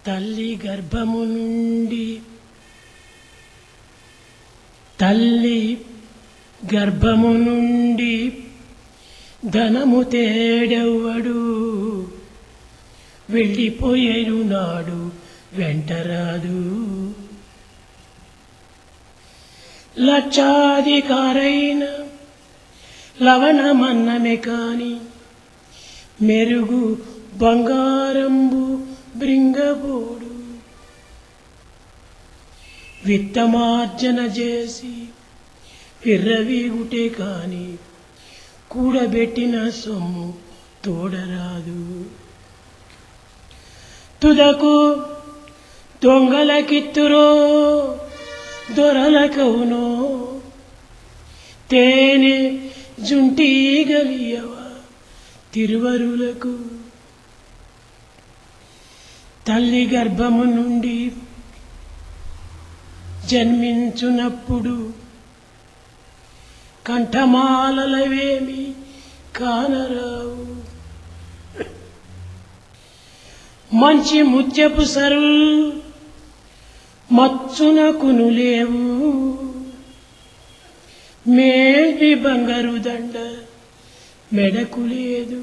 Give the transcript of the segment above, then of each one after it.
తల్లి గర్భము నుండి ధనము తేడెవ్వడు, వెళ్ళిపోయేను నాడు వెంటరాదు. లక్షాధికారైన లవణమన్నమే కాని మెరుగు బంగారంబు బృంగబోడు. విత్తమార్జన చేసి విర్రవీగుటే కాని కూడబెట్టిన సొమ్ము తోడరాదు. తుదకు దొంగలకిత్తురో దొరలకవునో, తేనె జుంటీగలియవ తిరువరులకు. తల్లి గర్భము నుండి జన్మించునప్పుడు కంఠమాలలవేమి కానరావు. మంచి ముత్యపు సరుల్ మచ్చునకును లేవు, మేల్వి బంగారు దండ మెడకు లేదు.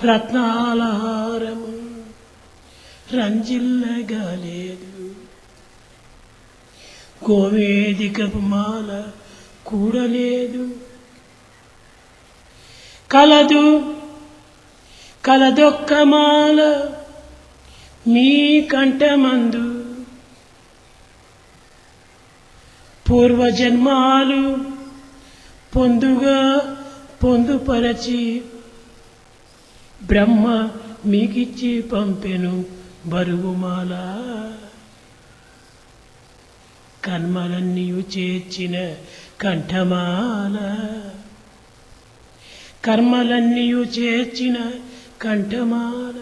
రత్నాలహారము రంజిల్లగా లేదు, గోవేదికపు మాల కూడలేదు. కలదొక్క మాల మీ కంఠమందు, పూర్వజన్మాలు పొందుపరచి బ్రహ్మ మీకిచ్చి పంపెను బరువుమాల. కర్మలన్నీయు చేర్చిన కంఠమాల, కర్మలన్నీయు చేర్చిన కంఠమాల.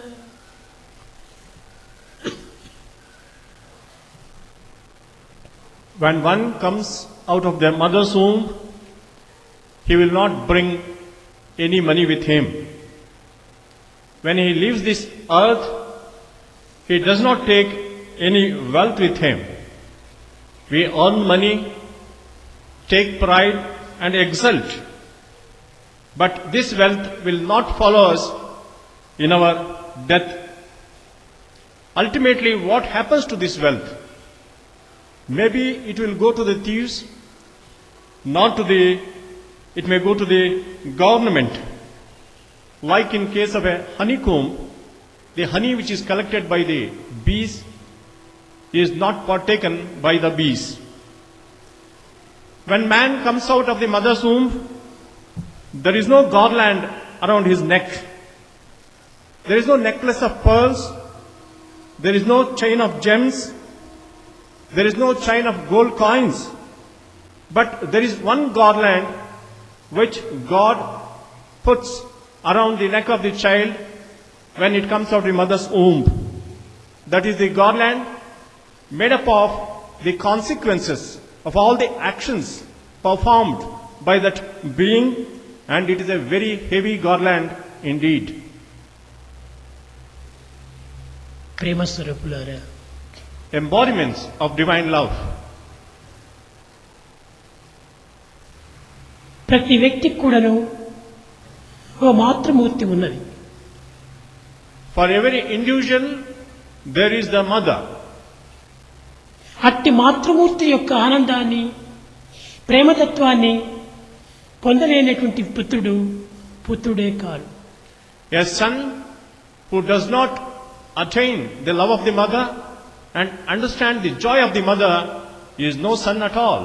When one comes out of their mother's womb, he will not bring any money with him. When he leaves this earth, he does not take any wealth with him. We earn money, take pride and exult, but this wealth will not follow us in our death. Ultimately, what happens to this wealth? Maybe it will go to the thieves, it may go to the government. Like in case of a honeycomb, the honey which is collected by the bees is not partaken by the bees. When man comes out of the mother's womb, there is no garland around his neck. There is no necklace of pearls. There is no chain of gems. There is no chain of gold coins. But there is one garland which God puts around the neck of the child when it comes out of the mother's womb. That is the garland made up of the consequences of all the actions performed by that being, and it is a very heavy garland indeed. ప్రేమ స్వరూపులారా, Embodiments of divine love. ప్రతి వ్యక్తికి కూడాను ఓ మాతృమూర్తి ఉన్నది. For every individual there is the mother. అట్టి మాతృమూర్తి యొక్క ఆనందాన్ని, ప్రేమతత్వాన్ని పొందలేనటువంటి పుత్రుడే కాదు. A son who does not attain the love of the mother and understand the joy of the mother is no son at all.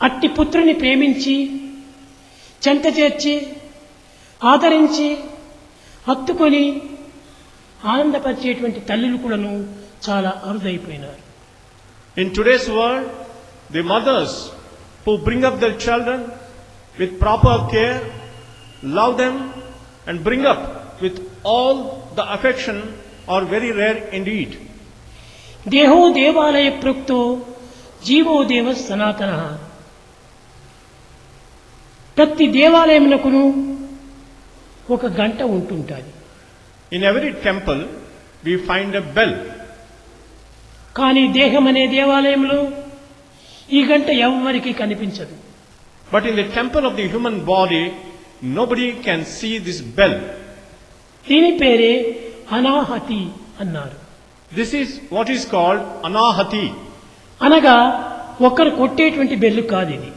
అట్టి పుత్రుని ప్రేమించి, చెంత చేర్చి, ఆదరించి, హత్తుకొని ఆనందపరిచేటువంటి తల్లులు కూడాను చాలా అరుదైపోయినారు. In today's world, the mothers who bring up their children with proper care, love them and bring up with all the affection are very rare indeed. దేహో దేవాలయ ప్రోక్తో జీవో దేవ సనాతన. ప్రతి దేవాలయమునకును ఒక గంట ఉంటుంటుంది. In every temple, we find a bell. కానీ దేహం అనే దేవాలయంలో ఈ గంట ఎవ్వరికీ కనిపించదు. But in the temple of the human body, nobody can see this bell. దీని పేరే అనాహతి అన్నారు. This is what is called anahati. అనగా ఒకరు కొట్టేటువంటి బెల్లు కాదు ఇది.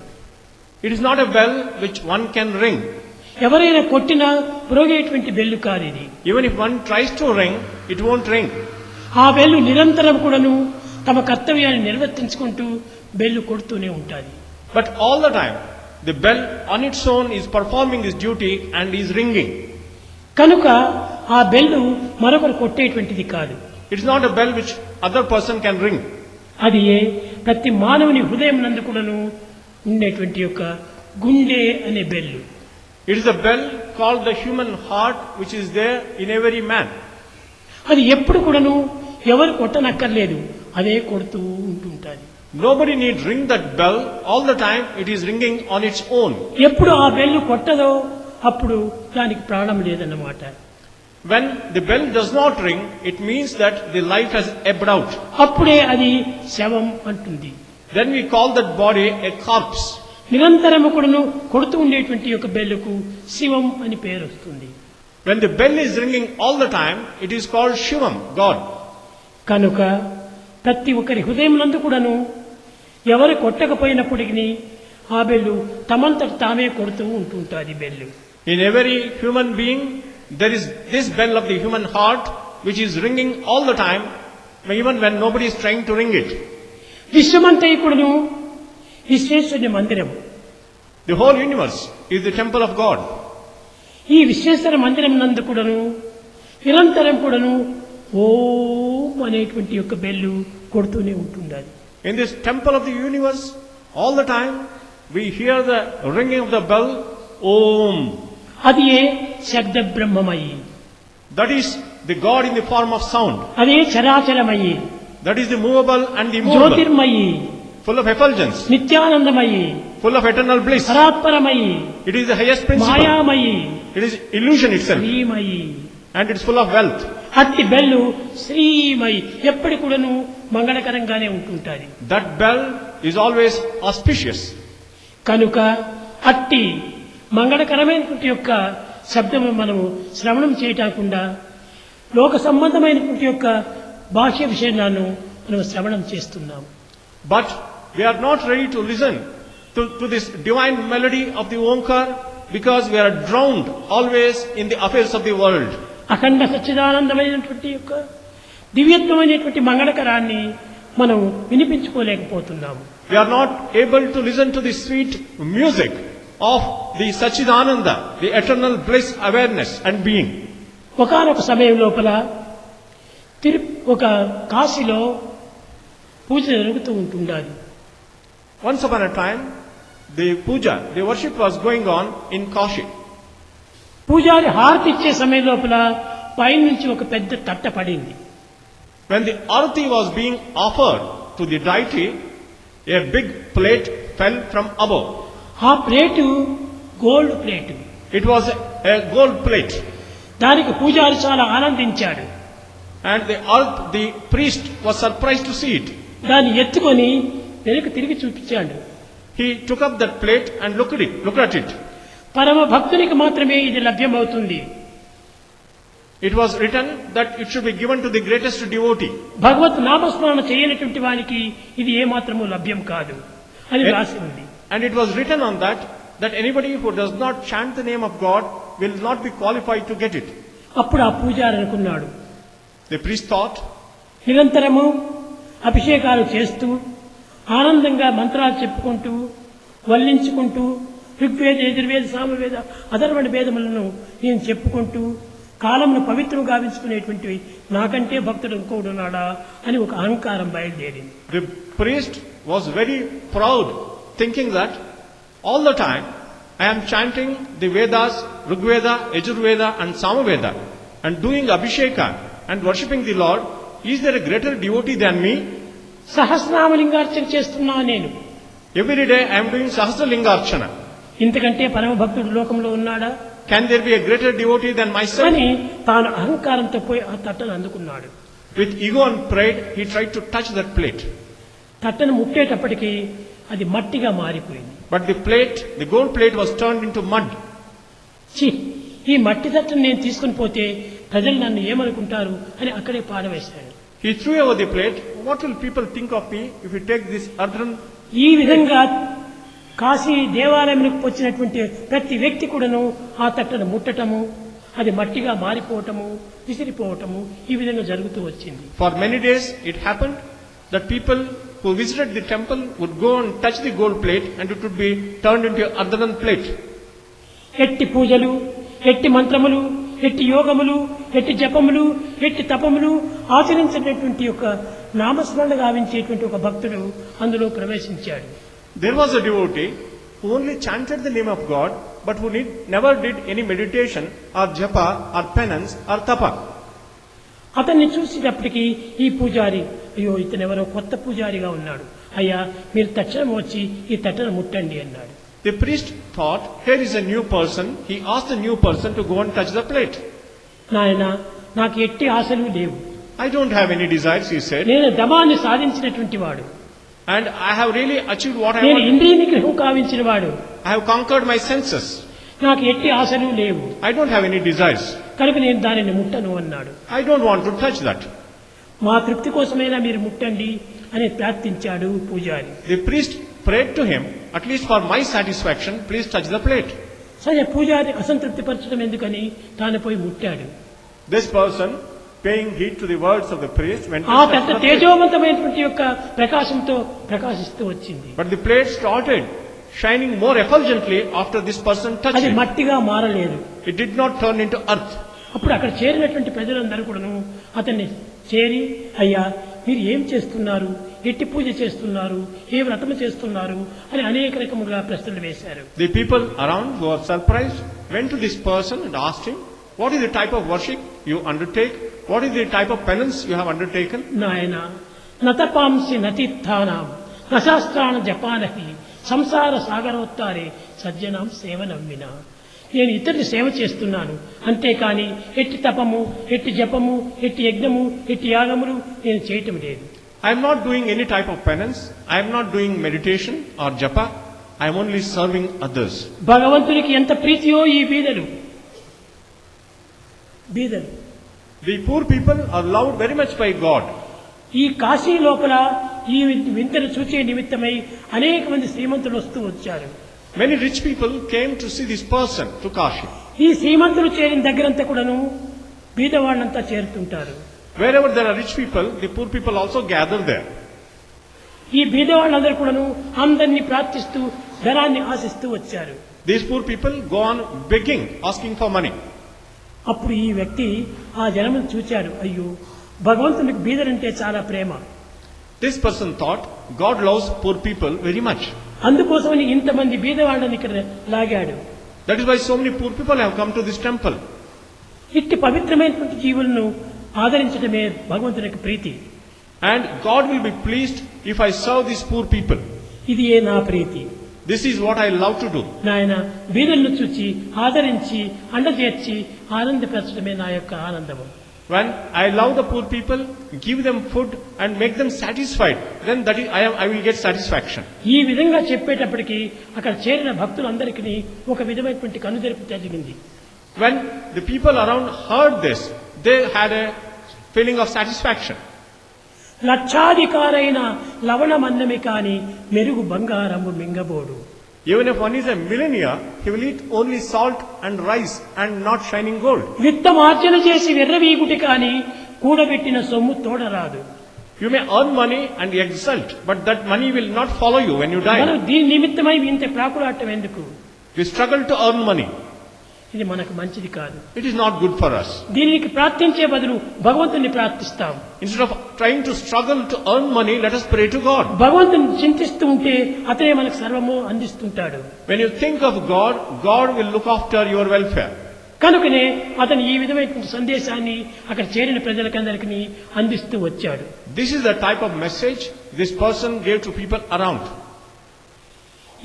It is not a bell which one can ring. ఎవరైనా కొట్టినా మ్రోగేటువంటి బెల్లు కాదు ఇది. Even if one tries to ring, it won't ring. ఆ బెల్లు నిరంతరం కూడాను తమ కర్తవ్యాన్ని నిర్వర్తించుకుంటూ బెల్లు కొడుతూనే ఉంటుంది. But all the time, the bell on its own is performing its duty and is ringing. కనుక ఆ బెల్లు మరొకరు కొట్టేటువంటిది కాదు. It is not a bell which other person can ring. అది ప్రతి మానవుని హృదయం నందు కూడాను ఉండేటువంటి యొక్క గుండె అనే bell. It is a bell called the human heart which is there in every man. అది ఎప్పుడు కూడాను ఎవరు కొట్టనక్కర్లేదు, అదే కొడుతూ ఉంటుంటుంది. Nobody need ring that bell all the time. It is ringing on its own. ఎప్పుడు ఆ బెల్లు కొట్టదో అప్పుడు దానికి ప్రాణం లేదన్నమాట. When the bell does not ring, it means that the life has ebbed out. అప్పుడే అది శవం అంటుంది. Then we call that body a corpse. నిరంతరము కూడాను కొడుతూ ఉండేటువంటి యొక్క బెల్లుకు శివం అని పేరు వస్తుంది. When the bell is ringing all the time, it is called Shivam, God. కనుక ప్రతి ఒక్కరి హృదయం నందు కూడాను ఎవరు కొట్టకపోయినప్పటికీ ఆ బెల్లు తమంతట తామే కొడుతూ ఉంటుంటుంది bell. In every human being, there is this bell of the human heart which is ringing all the time, even when nobody is trying to ring it. విశ్వమంతయు కూడాను విశ్వేశ్వరుని మందిరం. The whole universe is the temple of God. ఈ విశ్వేశ్వర మందిరం నందు కూడాను నిరంతరం కూడాను ఓం అనేటువంటి యొక్క బెల్లు కొడుతూనే ఉంటుంది. In this temple of the universe, all the time we hear the ringing of the bell, Om. అది శబ్ద బ్రహ్మమయి. That is the God in the form of sound. అదే చరాచరమయి. That is the movable and the immovable. జ్యోతిర్మయి. Full of effulgence. నిత్యానందమయి. Full of eternal bliss. పరాత్పరమయి. It is the highest principle. మాయామయి. It is illusion itself. శ్రీమయి. And it is full of wealth. అట్టి బెల్లు శ్రీమయి ఎప్పటి కూడాను మంగళకరంగానే ఉంటుంటుంది. That bell is always auspicious. కనుక అట్టి మంగళకరమైనటువంటి యొక్క శబ్దము మనము శ్రవణం చేయటాకుండా లోక సంబంధమైనటువంటి యొక్క భాష్య విషయాలను మనం శ్రవణం చేస్తున్నాం. But we are not ready to listen to this divine melody of the Omkar because we are drowned always in the affairs of the world. అఖండ సచ్చిదానందమైనటువంటి యొక్క దివ్యత్వమైనటువంటి మంగళకరాన్ని మనం వినిపించుకోలేకపోతున్నాము. We are not able to listen to the sweet music of the Sachidananda, the eternal bliss, awareness and being. ఒకానొక సమయం లోపల ఒక కాశీలో పూజ జరుగుతూ ఉంటుండాలి. Once upon a time, the puja, the worship was going on in Kashi. పూజారి హారతి ఇచ్చే సమయం లోపల పైనుంచి ఒక పెద్ద తట్ట పడింది. When the arati was being offered to the deity, a big plate fell from above. ఆ plate gold plate. It was a gold plate. దానికి పూజారి చాలా ఆనందించాడు. And the priest was surprised to see it. దాన్ని ఎత్తుకొని వెనక్కి తిరిగి చూపించాడు. He took up that plate and looked at it. పరమ భక్తునికి మాత్రమే ఇది లభ్యమవుతుంది. It was written that it should be given to the greatest devotee. భగవత్ నామస్మరణ చేయనటువంటి వానికి ఇది ఏమాత్రము లభ్యం కాదు అని రాసి ఉంది. And it was written on that anybody who does not chant the name of God will not be qualified to get it. అప్పుడు ఆ పూజారి అనుకున్నాడు, The priest thought, నిరంతరము అభిషేకాలు చేస్తూ ఆనందంగా మంత్రాలు చెప్పుకుంటూ వల్లించుకుంటూ ఋగ్వేద యజుర్వేద సామవేద అథర్వణ వేదములను నేను చెప్పుకుంటూ కాలమును పవిత్రం గావించుకునేటువంటి నాకంటే భక్తుడు ఇంకోడున్నాడా అని ఒక అహంకారం బయలుదేరింది. The priest was very proud, thinking that all the time I am chanting the Vedas, Rigveda, Yajurveda and Samaveda and doing Abhisheka and worshipping the Lord. Is there a greater devotee than me? సహస్రనామలింగార్చన చేస్తున్నా నేను. Every day I am doing Sahasralingarchana. ఇంతకంటే పరమ భక్తుడు లోకంలో ఉన్నాడా? can there be a greater devotee than myself? అని తాను అహంకారంతో పోయి ఆ తట్టను అందుకున్నాడు. With ego and pride, he tried to touch that plate. తట్టను ముట్టేటప్పటికి అది మట్టిగా మారిపోయింది. But the plate, the gold plate was turned into mud. ఛీ, ఈ మట్టి తట్టను నేను తీసుకుని పోతే ప్రజలు నన్ను ఏమనుకుంటారు అని అక్కడే పాడవేశాడు. He threw away the plate. What will people think of me if you take this earthen? ఈ విధంగా కాశీ దేవాలయంలోకి వచ్చినటువంటి ప్రతి వ్యక్తి కూడాను ఆ తట్టను ముట్టటము, అది మట్టిగా మారిపోవటము, విసిరిపోవటము ఈ విధంగా జరుగుతూ వచ్చింది. For many days it happened that people who visited the temple would go and touch the gold plate and it would be turned into an earthen plate. ఎట్టి పూజలు, ఎట్టి మంత్రములు, ఎట్టి యోగములు, ఎట్టి జపములు, ఎట్టి తపములు ఆచరించినటువంటి ఒక నామస్మరణ గావించేటువంటి ఒక భక్తుడు అందులో ప్రవేశించాడు. There was a devotee who only chanted the name of God, but who never did any meditation or japa or penance or tapa. అతన్ని చూసేటప్పటికి ఈ పూజారి, అయ్యో ఇతనెవరో కొత్త పూజారిగా ఉన్నాడు, అయ్యా మీరు తక్షణం వచ్చి ఈ తట్టను ముట్టండి అన్నాడు. The priest thought, here is a new person. He asked the new person to go and touch the plate. నాయనా, నాకు ఎట్టి ఆశలు లేవు, I don't have any desires, he said, నేను దమాన్ని సాధించినటువంటి వాడు, and I have really achieved what I నేను want. ఇంద్రియ నిగ్రహం కావించిన వాడు, I have conquered my senses. నాకు ఎట్టి ఆశలు లేవు, I don't have any desires. కనుక నేను దానిని ముట్టను అన్నాడు. I don't want to touch that. మా తృప్తి కోసమైనా మీరు ముట్టండి అని ప్రార్థించాడు పూజారి. The priest prayed to him, at least for my satisfaction, please touch the plate. సరే, పూజారి అసంతృప్తి పరచడం ఎందుకని తాను పోయి ముట్టాడు. This person, paying heed to the words of the priest, went ఆ to touch పెద్ద the plate. తేజోవంతమైనటువంటి యొక్క ప్రకాశంతో ప్రకాశిస్తూ వచ్చింది. But the plate started shining more effulgently after this person touched అది it. మట్టిగా మారలేదు. It did not turn into earth. అప్పుడు అక్కడ చేరినటువంటి ప్రజలందరూ కూడాను అతన్ని చేరి, అయ్యా మీరు ఏం చేస్తున్నారు, ఎట్టి పూజ చేస్తున్నారు, ఏ వ్రతము చేస్తున్నారు అని అనేక రకములుగా ప్రశ్నలు వేశారు. The people around who were surprised went to this person and asked him, what is the type of worship you undertake? What is the type of penance you have undertaken? నాయన నతపాంసి నతీర్థానాం నశాస్త్రాణ జపానహి సంసార సాగరోత్తారే సజ్జనాం సేవ నమ్మిన. నేను ఇతరుని సేవ చేస్తున్నాను, అంతేకాని ఎట్టి తపము, ఎట్టి జపము, ఎట్టి యజ్ఞము, ఎట్టి యాగములు నేను చేయటం లేదు. I am not doing any type of penance. I am not doing meditation or japa. I am only serving others. భగవంతునికి ఎంత ప్రీతియో ఈ బీదలు. The poor people are loved very much by God. ఈ కాశీ లోపల ఈ వింతను చూచే నిమిత్తమై అనేక మంది శ్రీమంతులు వస్తూ వచ్చారు. Many rich people came to see this person to Kashi. ఈ శ్రీమంతులు చేరిన దగ్గరంతా కూడాను బీదవాళ్ళంతా చేరుతుంటారు. Wherever there are rich people, the poor people also gather there. ఈ బీదవాళ్ళందరూ కూడాను అందరినీ ప్రార్థిస్తూ ధనాన్ని ఆశిస్తూ వచ్చారు. These poor people go on begging, asking for money. అప్పుడు ఈ వ్యక్తి ఆ జనమును చూచాడు, అయ్యో భగవంతునికి బీదలంటే చాలా ప్రేమ, This person thought, God loves poor people very much. అందుకోసమని ఇంతమంది బీదవాళ్ళని ఇక్కడ లాగాడు. That is why so many poor people have come to this temple. ఇట్టి పవిత్రమైనటువంటి జీవులను ఆదరించడమే భగవంతునికి ప్రీతి. And God will be pleased if I serve these poor people. ఇది ఏ నా ప్రీతి. This is what I love to do. నాయన బీదలను చూచి ఆదరించి అండచేర్చి ఆనందపరచడమే నా యొక్క ఆనందము. When I love the poor people, give them food and make them satisfied, then that is, I will get satisfaction. ఈ విధంగా చెప్పేటప్పటికి అక్కడ చేరిన భక్తులందరికీ ఒక విధమైనటువంటి కనుదెరుపు జరిగింది. When the people around heard this, they had a feeling of satisfaction. లక్షాధికారైన లవణమన్నమే కాని మెరుగు బంగారము మింగబోడు. Even if one is a millionaire, he will eat only salt and rice and not shining gold. విత్తమార్జన చేసి వెర్రవీగుటి కాని కూడబెట్టిన సొమ్ము తోడరాదు. You may earn money and exult, but that money will not follow you when you మనం die. దీని నిమిత్తమై ఇంత ప్రాకులాటం ఎందుకు? We struggle to earn money. ఇది మనకు మంచిది కాదు. It is not good for us. దీనికి ప్రార్థించే బదులు భగవంతుని ప్రార్థిస్తాం. Instead of trying to struggle to earn money, let us pray to God. భగవంతుని చింతిస్తూ ఉంటే అతనే మనకు సర్వము అందిస్తుంటాడు. When you think of God, God will look after your welfare. కనుకనే అతను ఈ విధమైనటువంటి సందేశాన్ని అక్కడ చేరిన ప్రజలకందరికీ అందిస్తూ వచ్చాడు. This is the type of message this person gave to people around.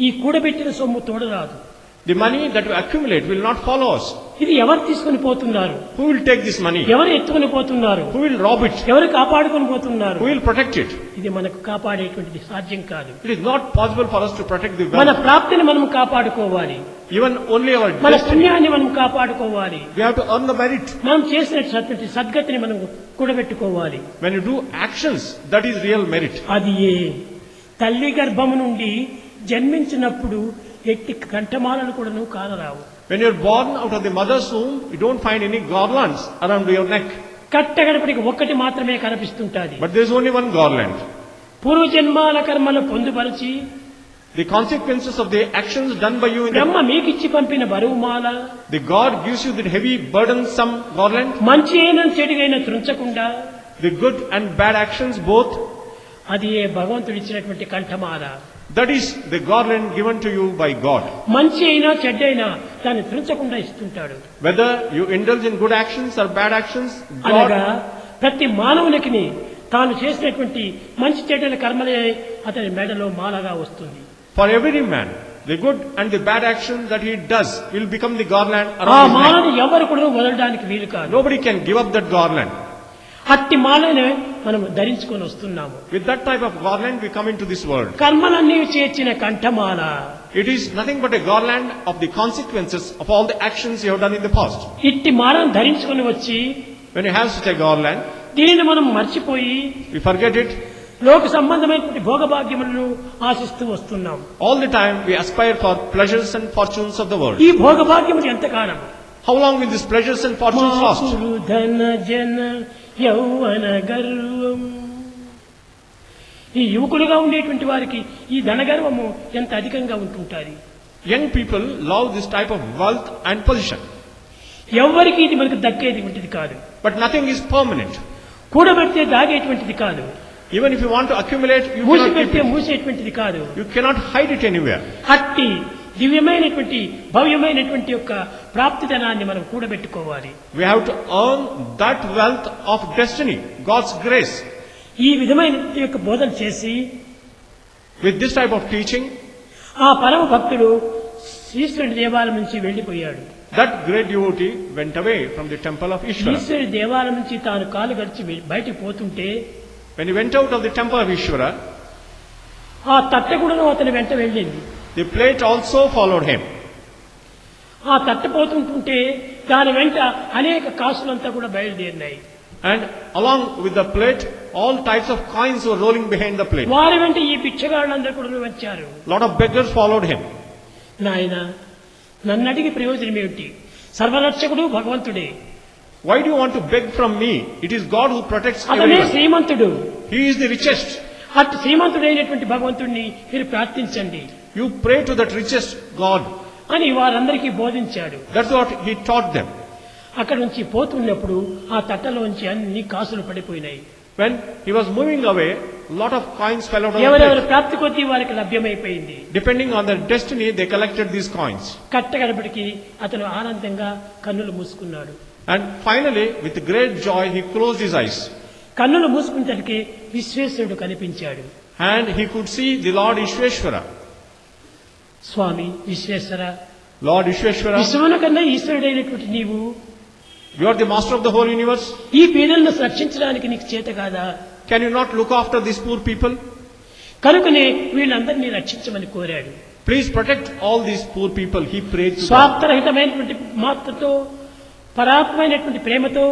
ఈ కూడబెట్టిన సొమ్ము తోడరాదు. The money that we accumulate will not follow us. ఇది ఎవరు తీసుకుని పోతున్నారు? Who will take this money? ఎవరు ఎత్తుకుని పోతున్నారు? Who will rob it? ఎవరు కాపాడుకొని పోతున్నారు? Who will protect it? ఇది మనకు కాపాడేటువంటిది సాధ్యం కాదు. It is not possible for us to protect the మన wealth. ప్రాప్తిని మనం కాపాడుకోవాలి. Even only our మన destiny. పుణ్యాన్ని మనం కాపాడుకోవాలి. We have to earn the merit. మనం చేసినటువంటి సద్గతిని మనం కూడబెట్టుకోవాలి. When you do actions, that is real merit. అది తల్లి గర్భము నుండి జన్మించినప్పుడు ఎట్టి కంఠమాలను కూడాను కానరావు. When you are born out of the mother's womb, you don't find any garlands around your neck. కట్టగడపటికి ఒక్కటి మాత్రమే కనిపిస్తుంటాది. But there is only one garland. పూర్వజన్మాల కర్మలు పొందుపరిచి The consequences of the actions done by you in బ్రహ్మ మీకిచ్చి పంపిన బరువుమాల, the God gives you the heavy burdensome garland. మంచి అయిన చెడుగైన త్రుంచకుండా The good and bad actions both. అది భగవంతుడు ఇచ్చినటువంటి కంఠమాల. That is the garland given to you by God. మంచి అయినా చెడ్డైనా దాన్ని త్రుంచకుండా ఇస్తుంటాడు. Whether you indulge in good actions or bad actions, అనగా God, ప్రతి మానవునికి తాను చేసినటువంటి మంచి చెడ్డల కర్మలే అతని మెడలో మాలగా వస్తుంది. for every man, the good and the bad action that he does will become the garland ఆ around his neck. మాలను ఎవరు కూడా వదలడానికి వీలు కాదు. Nobody can give up that garland. అట్టి మాలనే మనం ధరించుకొని వస్తున్నాము. With that type of garland, we come into this world. కర్మలన్నీ చేర్చిన కంఠమాల. It is nothing but a garland of the consequences of all the actions you have done in the past. ఇట్టి మాలను ధరించుకొని వచ్చి When you have such a garland, దీనిని మనం మర్చిపోయి we forget it. లోక సంబంధమైనటువంటి భోగభాగ్యములను ఆశిస్తూ వస్తున్నాం. All the time we aspire for pleasures and fortunes of the world. ఈ భోగభాగ్యములు ఎంతకాలం? How long will these pleasures and fortunes last? మాకులు ధన జన యౌవన గర్వం. ఈ యువకులుగా ఉండేటువంటి వారికి ఈ ధనగర్వము ఎంత అధికంగా ఉంటుంటుంది. Young people love this type of wealth and position. ఎవరికి ఇది మనకు దక్కేది ఉంటుంది కాదు. But nothing is permanent. కూడబెడితే దాగేటువంటిది కాదు. Even if you want to accumulate, you Musi cannot keep పెడితే it. మూసేటువంటిది కాదు. You cannot hide it anywhere. అట్టి దివ్యమైనటువంటి భవ్యమైనటువంటి యొక్క ప్రాప్తిధనాన్ని మనం కూడబెట్టుకోవాలి. We have to earn that wealth of destiny, God's grace. ఈ విధమైన యొక్క బోధన చేసి With this type of teaching, ఆ పరమ భక్తుడు ఈశ్వరుడి దేవాలయం నుంచి వెళ్లిపోయాడు. that great devotee went away from the temple of Ishvara. ఈశ్వరుడి దేవాలయం నుంచి తాను కాలు గడిచి బయటికి పోతుంటే When he went out of the temple of Ishvara, ఆ తట్టె కూడా అతని వెంట వెళ్ళింది. the plate also followed him. ఆ తట్టె పోతుంటుంటే దాని వెంట అనేక కాసులంతా కూడా బయలుదేరినాయి. And along with the plate, all types of coins were rolling behind the plate. వారి వెంట ఈ భిక్షగాళ్ళందరూ కూడా వచ్చారు. Lot of beggars followed him. నాయన నన్ను అడిగి ప్రయోజనం ఏమిటి? సర్వరక్షకుడు భగవంతుడే. Why do you want to beg from me? It is God who protects అతనే everyone. Srimanthudu. He is the richest. అట్టి శ్రీమంతుడైనటువంటి భగవంతుడిని మీరు ప్రార్థించండి You pray to that richest God. అని వారందరికీ బోధించాడు. That's what he taught them. అక్కడి నుంచి పోతున్నప్పుడు ఆ తట్టలోంచి అన్ని కాసులు పడిపోయినాయి. When he was moving away, a lot of coins fell out of the ఎవరెవరు plate. ప్రాప్తి కొద్దీ వారికి లభ్యమైపోయింది. Depending on their destiny, they collected these coins. కట్టగడపటికి అతను ఆనందంగా కన్నులు మూసుకున్నాడు. And finally, with great joy, he closed his eyes. కన్నులు మూసుకునేసరికి విశ్వేశ్వరుడు కనిపించాడు. And he could see the Lord Ishveshwara. Swamy Visweswara, Lord Ishveshwara, విశ్వమున కన్నా ఈశ్వరుడైనటువంటి నీవు you are the master of the whole universe. ఈ పీడలను రక్షించడానికి నీకు చేత కాదా? Can you not look after these poor people? కనుకనే వీళ్ళందరినీ రక్షించమని కోరాడు. Please protect all these poor people. He prayed to God. స్వార్థరహితమైనటువంటి మాత్రతో పరాత్మైనటువంటి ప్రేమతో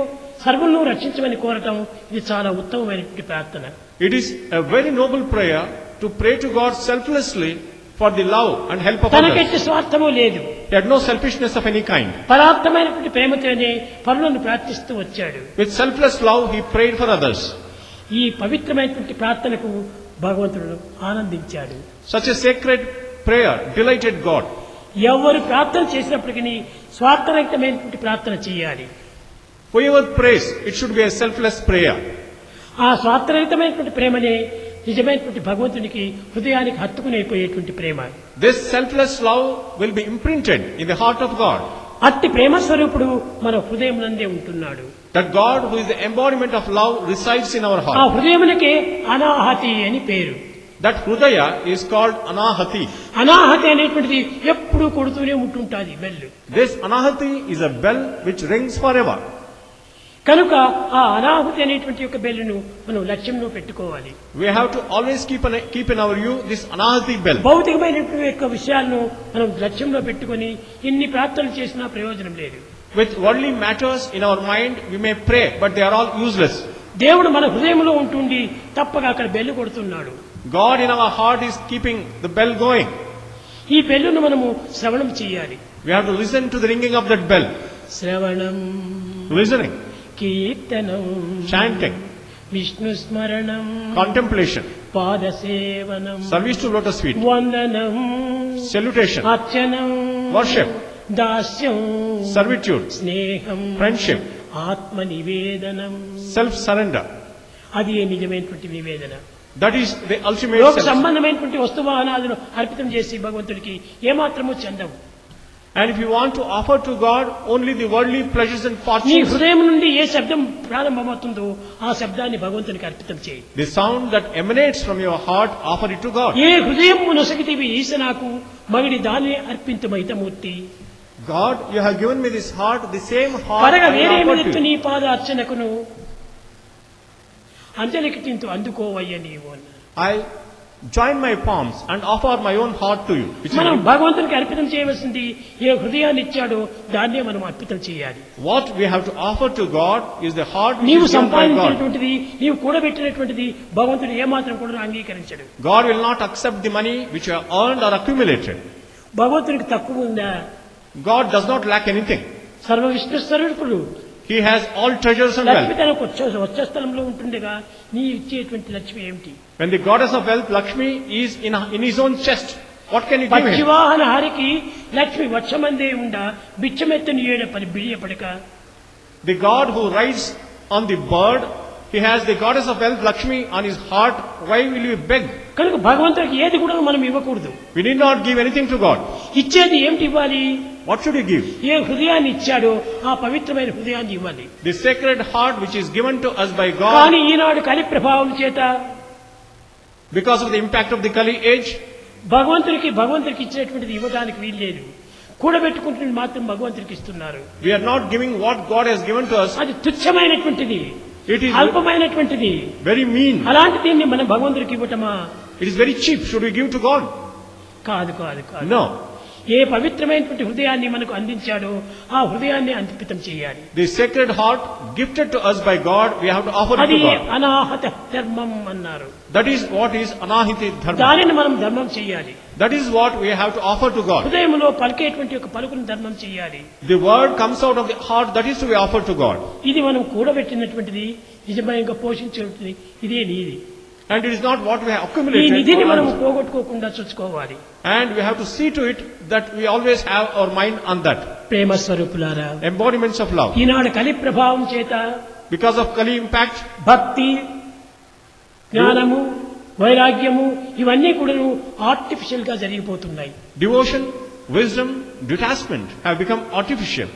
సర్వులను రక్షించమని కోరటం ఇది చాలా ఉత్తమమైనటువంటి ప్రార్థన. It is a very noble prayer to pray to God selflessly for the love and help of others. తనకెట్టి స్వార్థము లేదు. He had no selfishness of any kind. పరాత్మైనటువంటి ప్రేమతోనే పరులను ప్రార్థిస్తూ వచ్చాడు. With selfless love, he prayed for others. ఈ పవిత్రమైనటువంటి ప్రార్థనకు భగవంతుడు ఆనందించాడు. Such a sacred prayer delighted God. ఎవరు ప్రార్థన చేసినప్పటికీ స్వార్థరహితమైనటువంటి ప్రార్థన చేయాలి. Whoever prays, it should be a selfless prayer. ఆ స్వార్థరహితమైనటువంటి ప్రేమనే నిజమైనటువంటి భగవంతునికి హృదయానికి హత్తుకునైపోయేటువంటి ప్రేమ. This selfless love will be imprinted in the heart of God. అట్టి ప్రేమ స్వరూపుడు మన హృదయమునందే ఉంటున్నాడు. That God, who is the embodiment of love, resides in our ఆ heart. హృదయమునకే అనాహతి అని పేరు. That Hrudaya is called Anahati. అనాహతి అనేటువంటిది ఎప్పుడూ కొడుతూనే ఉంటుంటుంది bell. This Anahati is a bell which rings forever. కనుక ఆ అనాహతి అనేటువంటి యొక్క బెల్లును మనం లక్ష్యంలో పెట్టుకోవాలి. We have to always keep in our view this Anahati bell. భౌతికమైనటువంటి యొక్క విషయాలను మనం లక్ష్యంలో పెట్టుకొని ఎన్ని ప్రార్థనలు చేసినా ప్రయోజనం లేదు. With worldly matters in our mind, we may pray, but they are all useless. దేవుడు మన హృదయంలో ఉంటుండి తప్పగా అక్కడ బెల్లు కొడుతున్నాడు. God in our heart is keeping the bell going. ఈ బెల్లును మనము శ్రవణం చేయాలి. We have to listen to the ringing of that bell. శ్రవణం, Listening, కీర్తనం, chanting, విష్ణు స్మరణం, contemplation, పాదసేవనం, service to lotus feet, వందనం, salutation, అర్చనం, worship, దాస్యం, servitude, స్నేహం, friendship, ఆత్మ నివేదనం. self-surrender. అది నిజమైనటువంటి నివేదన. That is the ultimate లోక self. సంబంధమైనటువంటి వస్తువాహనాలను అర్పితం చేసి భగవంతుడికి ఏమాత్రము చెందవు. And if you want to offer to God only the worldly pleasures and నీ fortunes, హృదయం నుండి ఏ శబ్దం ప్రారంభమవుతుందో ఆ శబ్దాన్ని భగవంతునికి అర్పితం చేయి. the sound that emanates from your heart, offer it to God. ఏ హృదయం నొసగితివి ఈశ నాకు మగిడి దాన్ని అర్పింతమైతమూర్తి. God, you have given me this heart, the same heart పరగ I వేరే offer మెత్తు to నీ you. పాద అర్చనకును అంజలికి తింటూ అందుకోవయ్య నీవు అన్నారు. I join my palms and offer my own heart to you. Which మనం is భగవంతునికి అర్పితం చేయవలసింది ఏ హృదయాన్ని ఇచ్చాడో దాన్నే మనం అర్పితం చేయాలి. what we have to offer to God is the heart which నీవు is given by God. సంపాదించినటువంటిది నీవు కూడబెట్టినటువంటిది భగవంతుడు ఏమాత్రం కూడా అంగీకరించడు. God will not accept the money which you have earned or accumulated. భగవంతునికి తక్కువ ఉందా? God does not lack anything. సర్వ విష్ణు స్వరూపుడు. He has all treasures and Lakshmi wealth. తనకు వచ్చే స్థలంలో ఉంటుండగా నీ ఇచ్చేటువంటి లక్ష్మి ఏమిటి? When the goddess of wealth, Lakshmi, is in his own chest, what can you give him? పక్షివాహన హరికి లక్ష్మి వక్షమందే ఉండ బిచ్చమెత్తని ఏడ పని బిడియపడక. The God who rides on the bird, he has the goddess of wealth, Lakshmi, on his heart. Why will you beg? కనుక భగవంతుడికి ఏది కూడా మనం ఇవ్వకూడదు. We need not give anything to God. ఇచ్చేది ఏమిటి ఇవ్వాలి? What should you give? ఏ హృదయాన్ని ఇచ్చాడో ఆ పవిత్రమైన హృదయాన్ని ఇవ్వాలి. The sacred heart which is given to us by God కానీ ఈనాడు కలి ప్రభావం చేత because of the impact of the Kali age. భగవంతుడికి ఇచ్చినటువంటిది ఇవ్వడానికి వీల్లేదు. కూడబెట్టుకుంటున్నది మాత్రం భగవంతుడికి ఇస్తున్నారు. We are not giving what God has given to us. అది తుచ్చమైనటువంటిది, It is అల్పమైనటువంటిది. very mean. అలాంటి దీన్ని మనం భగవంతుడికి ఇవ్వటమా? It is very cheap. Should we give to God? కాదు కాదు కాదు. No. ఏ పవిత్రమైనటువంటి హృదయాన్ని మనకు అందించాడో ఆ హృదయాన్ని అంకితం చేయాలి. The sacred heart gifted to us by God, we have to offer it అది to God. అనాహత ధర్మం అన్నారు. That is what is anahiti dharma. దానిని మనం ధర్మం చేయాలి. That is what we have to offer to God. హృదయంలో పలికేటువంటి ఒక పలుకుని ధర్మం చేయాలి. The word comes out of the heart, that is to be offered to God. ఇది మనం కూడబెట్టినటువంటిది, నిజంగా పోషించేటువంటిది ఇదే నీది. And it is not what we have ఈ accumulated. నిధిని మనం పోగొట్టుకోకుండా చూసుకోవాలి. And we have to see to it that we always have our mind on that. ప్రేమ స్వరూపులారా, Embodiments of love. ఈనాడు కలి ప్రభావం చేత Because of Kali impact, భక్తి, జ్ఞానము, వైరాగ్యము ఇవన్నీ కూడా ఆర్టిఫిషియల్ గా జరిగిపోతున్నాయి. devotion, wisdom, detachment have become artificial.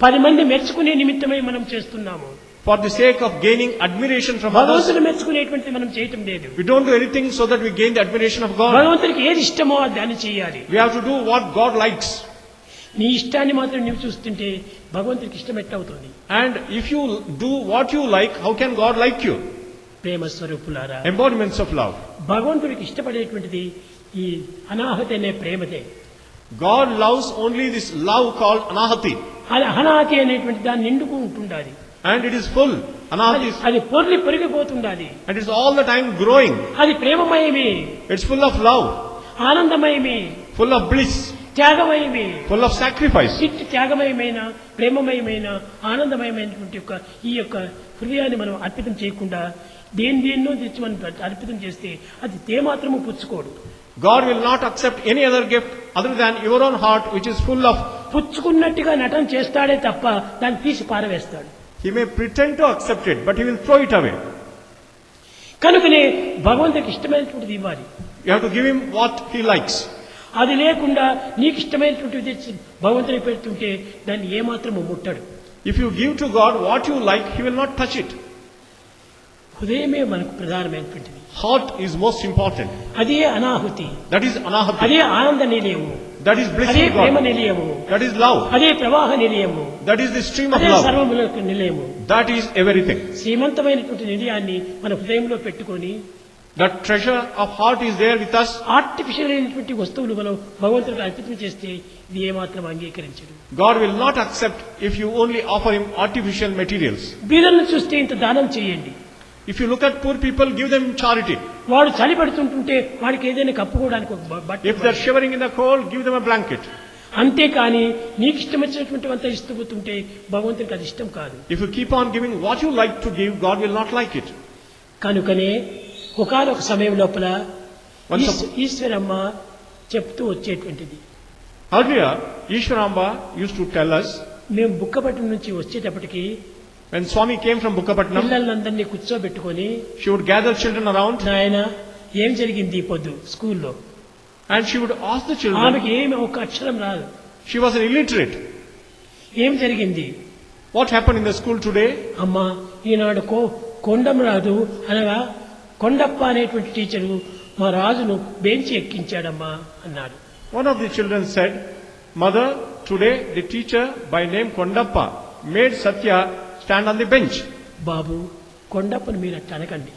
10 మంది మెచ్చుకునే నిమిత్తమై మనం చేస్తున్నాము. For the sake of gaining admiration from others, భగవంతుని మెచ్చుకునేటువంటి మనం చేయటం లేదు. we don't do anything so that we gain the admiration of God. భగవంతునికి ఏది ఇష్టమో దాన్ని చేయాలి. We have to do what God likes. నీ ఇష్టాన్ని మాత్రం నువ్వు చూస్తుంటే భగవంతునికి ఇష్టం ఎట్లవుతుంది? And if you do what you like, how can God like you? ప్రేమ స్వరూపులారా, Embodiments of love. భగవంతుడికి ఇష్టపడేటువంటిది ఈ అనాహతి అనే ప్రేమతే. God loves only this love called anahati. అది అనాహతి అనేటువంటి దాన్ని నిండుకు ఉంటుండాలి. And it is full. Anahati is, అది పొరిగిపోతుండాలి. and it is all the time growing. అది ప్రేమమయమే, It's full of love, ఆనందమయమే, full of bliss, త్యాగమయమే. full of sacrifice. ఇట్టి త్యాగమయమైన, ప్రేమమయమైన, ఆనందమయమైనటువంటి ఈ యొక్క హృదయాన్ని మనం అర్పితం చేయకుండా దేన్నో తెచ్చి మనం అర్పితం చేస్తే అది ఏమాత్రము పుచ్చుకోడు. God will not accept any other gift other than your own heart, which is full of. పుచ్చుకున్నట్టుగా నటన చేస్తాడే తప్ప దాన్ని తీసి పారవేస్తాడు. He may pretend to accept it, but he will throw it away. కనుకనే భగవంతుడికి ఇష్టమైనటువంటిది ఇవ్వాలి. You have to give him what he likes. అది లేకుండా నీకు ఇష్టమైనటువంటిది తెచ్చి భగవంతుడికి పెడుతుంటే దాన్ని ఏమాత్రము ముట్టడు. If you give to God what you like, he will not touch it. హృదయమే మనకు ప్రధానమైనటువంటిది. heart is most important. అదే అనాహుతి, That is anahuti. అదే ఆనంద నిలయము, That is bliss అదే of Prema God. Nilayamu, That is love. అదే ప్రవాహ నిలయము, That is the stream of అదే love. సర్వములకు Nilayamu. That is everything. శ్రీమంతమైనటువంటి నిలయాన్ని మన హృదయంలో పెట్టుకొని That treasure of heart is there with us. Artificial అయినటువంటి వస్తువులు మనం భగవంతుడికి అర్పితం చేస్తే ఇది ఏమాత్రం అంగీకరించడు. God will not accept if you only offer him artificial materials. బీదలను చూస్తే ఇంత దానం చేయండి. If you look at poor people, give them charity. వాడు చలి పడుతుంటుంటే వాడికి ఏదైనా కప్పుకోవడానికి ఒక బట్ట, If they're shivering in the cold, give them a blanket. అంతేకాని నీకు ఇష్టం వచ్చినటువంటి అంతా ఇస్తూ పోతుంటే భగవంతునికి అది ఇష్టం కాదు. If you keep on giving what you like to give, God will not like it. కనుకనే ఒకానొక సమయం లోపల Once upon- ఈశ్వరమ్మ చెప్తూ వచ్చేటువంటిది, Earlier, Ishwaramba used to tell us, మేము బుక్కపట్నం నుంచి వచ్చేటప్పటికి when Swami came from Bukkapatnam, పిల్లలందరినీ కూర్చోబెట్టుకొని, she would gather children around నాయన ఏం జరిగింది ఈ పొద్దు స్కూల్లో, and she would ask the children, ఆమెకి ఏమి ఒక అక్షరం రాదు, she was an illiterate, ఏం జరిగింది, what happened in the school today? అమ్మా ఈనాడు కొండం రాదు అనగా కొండప్ప అనేటువంటి టీచరు మా రాజును బెంచి ఎక్కించాడమ్మా అన్నాడు. One of the children said, Mother, today the teacher by name Kondappa made Sathya stand on the bench. బాబు కొండప్పని మీరు అట్లా అనకండి,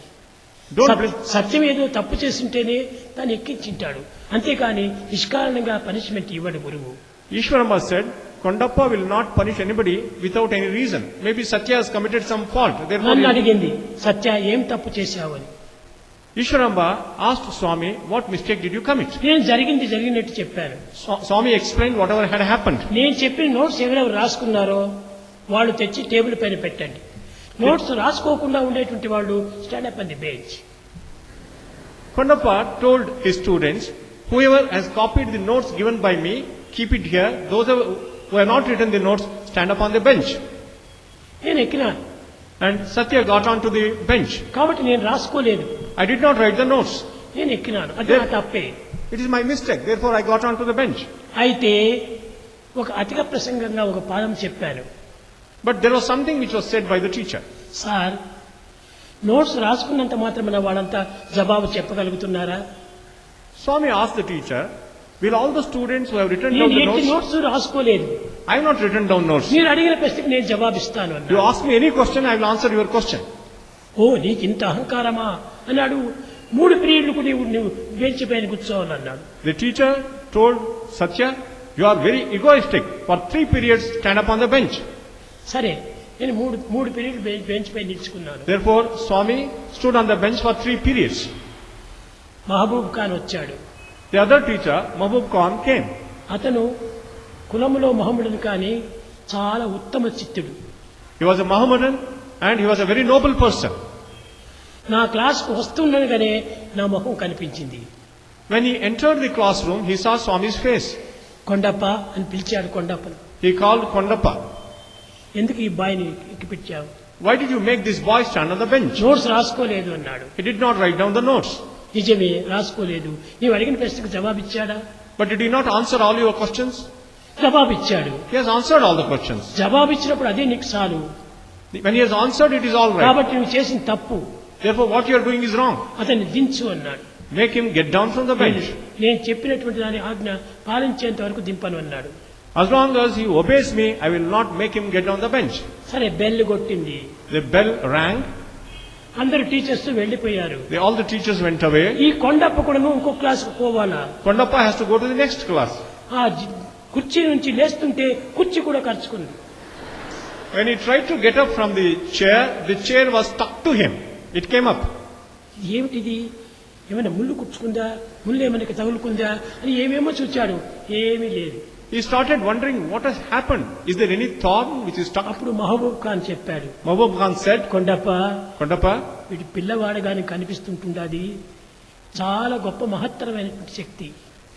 Don't bring, సత్యం ఏదో తప్పు చేస్తుంటేనే దాన్ని ఎక్కించింటాడు, అంతేకాని నిష్కారణంగా పనిష్మెంట్ ఇవ్వడు గురువు. Ishwaramba said, Kondappa will not punish anybody without any reason. Maybe Sathya has committed some fault. Therefore, నన్ను అడిగింది, సత్య ఏం తప్పు చేశావని. Ishwaramba asked Swami, what mistake did you commit? నేను జరిగినట్టు చెప్పాను. Swami explained whatever had happened. నేను చెప్పిన నోట్స్ ఎవరెవరు రాసుకున్నారో వాళ్ళు తెచ్చి టేబుల్ పైన పెట్టండి, నోట్స్ రాసుకోకుండా ఉండేటువంటి వాళ్ళు stand up on the bench. Kondappa told his students, whoever has copied the notes given by me, keep it here. Those who have not written the notes, stand up on the bench. నేను ఎక్కినాను, And Sathya got onto the bench. కాబట్టి నేను రాసుకోలేదు, I did not write the notes. నేను ఎక్కినాను, అది నా తప్పే. It is my mistake. Therefore, I got onto the bench. అయితే ఒక అతిగా ప్రసంగంగా ఒక పాదం చెప్పాను. But there was something which was said by the teacher. Sir notes రాసుకున్నంత మాత్రమే వాళ్ళంతా జవాబు చెప్పగలుగుతున్నారా? Swami asked the teacher, will all the students who have written down నేను the ఎట్టి notes? నోట్స్ రాసుకోలేదు, I have not written down notes. మీరు అడిగిన ప్రశ్నకి నేను జవాబిస్తాను You అన్నాడు. ask me any question, I will answer your question. ఓ నీకు ఇంత అహంకారమా అన్నాడు. 3 పీరియడ్లకు నువ్వు బెంచ్ పైన కూర్చోవాలన్నాడు. The teacher told Sathya, you are very egoistic. For 3 periods, stand up on the bench. సరే నేను 3 పీరియడ్ బెంచ్ పై నిల్చుకున్నాను. Therefore, Swami stood on the bench for 3 periods. Mahboob Khan వచ్చాడు. The other teacher, Mahbub Khan, came. అతను కులములో మహమ్మదుడు కానీ చాలా ఉత్తమ చిత్తుడు. He was a Mohammedan and he was a very noble person. నా క్లాస్కు వస్తుండగానే నా ముఖం కనిపించింది. When he entered the classroom, he saw Swami's face. Kondappa అని పిలిచాడు. కొండప్పను He called Kondappa. ఎందుకు ఈ బాయ్ని ఎక్కిపించావు? Why did you make this boy stand on the bench? Notes రాసుకోలేదు అన్నాడు. He did not write down the notes. నిజమే రాసుకోలేదు. నీవు అడిగిన ప్రశ్నకు జవాబిచ్చాడా? But did he not answer all your questions? జవాబిచ్చాడు. He has answered all the questions. జవాబిచ్చినప్పుడు అదే నీకు చాలు. When he has answered, it is all right. కాబట్టి నువ్వు చేసిన తప్పు, Therefore, what you are doing is wrong. అతన్ని దించు అన్నాడు. Make him get down from the bench. నేను చెప్పినటువంటి దాని ఆజ్ఞ పాలించేంత వరకు దింపను అన్నాడు. As long as he obeys me, I will not make him get on the bench. సరే బెల్ కొట్టింది. The bell rang. అందరు టీచర్స్ వెళ్లిపోయారు. All the teachers went away. ఈ కొండప్ప కూడా ఇంకో క్లాస్కు పోవాలా? Kondappa has to go to the next class. ఆ కుర్చీ నుంచి లేస్తుంటే కుర్చీ కూడా ఖర్చుకుంది. When he tried to get up from the chair was stuck to him. It came up. ఏమిటిది? ఏమైనా ముళ్ళు కుచ్చుకుందా, ముళ్ళు ఏమైనా తగులుకుందా అని ఏమేమో చూచాడు. ఏమీ లేదు. He started wondering what has happened. Is there any thorn which is stuck? అప్పుడు మహబూబ్ ఖాన్ చెప్పాడు, Mahbub Khan said, Kondappa Kondappa, వీటి పిల్లవాడగానే కనిపిస్తుంటుండది చాలా గొప్ప మహత్తరమైనటువంటి శక్తి.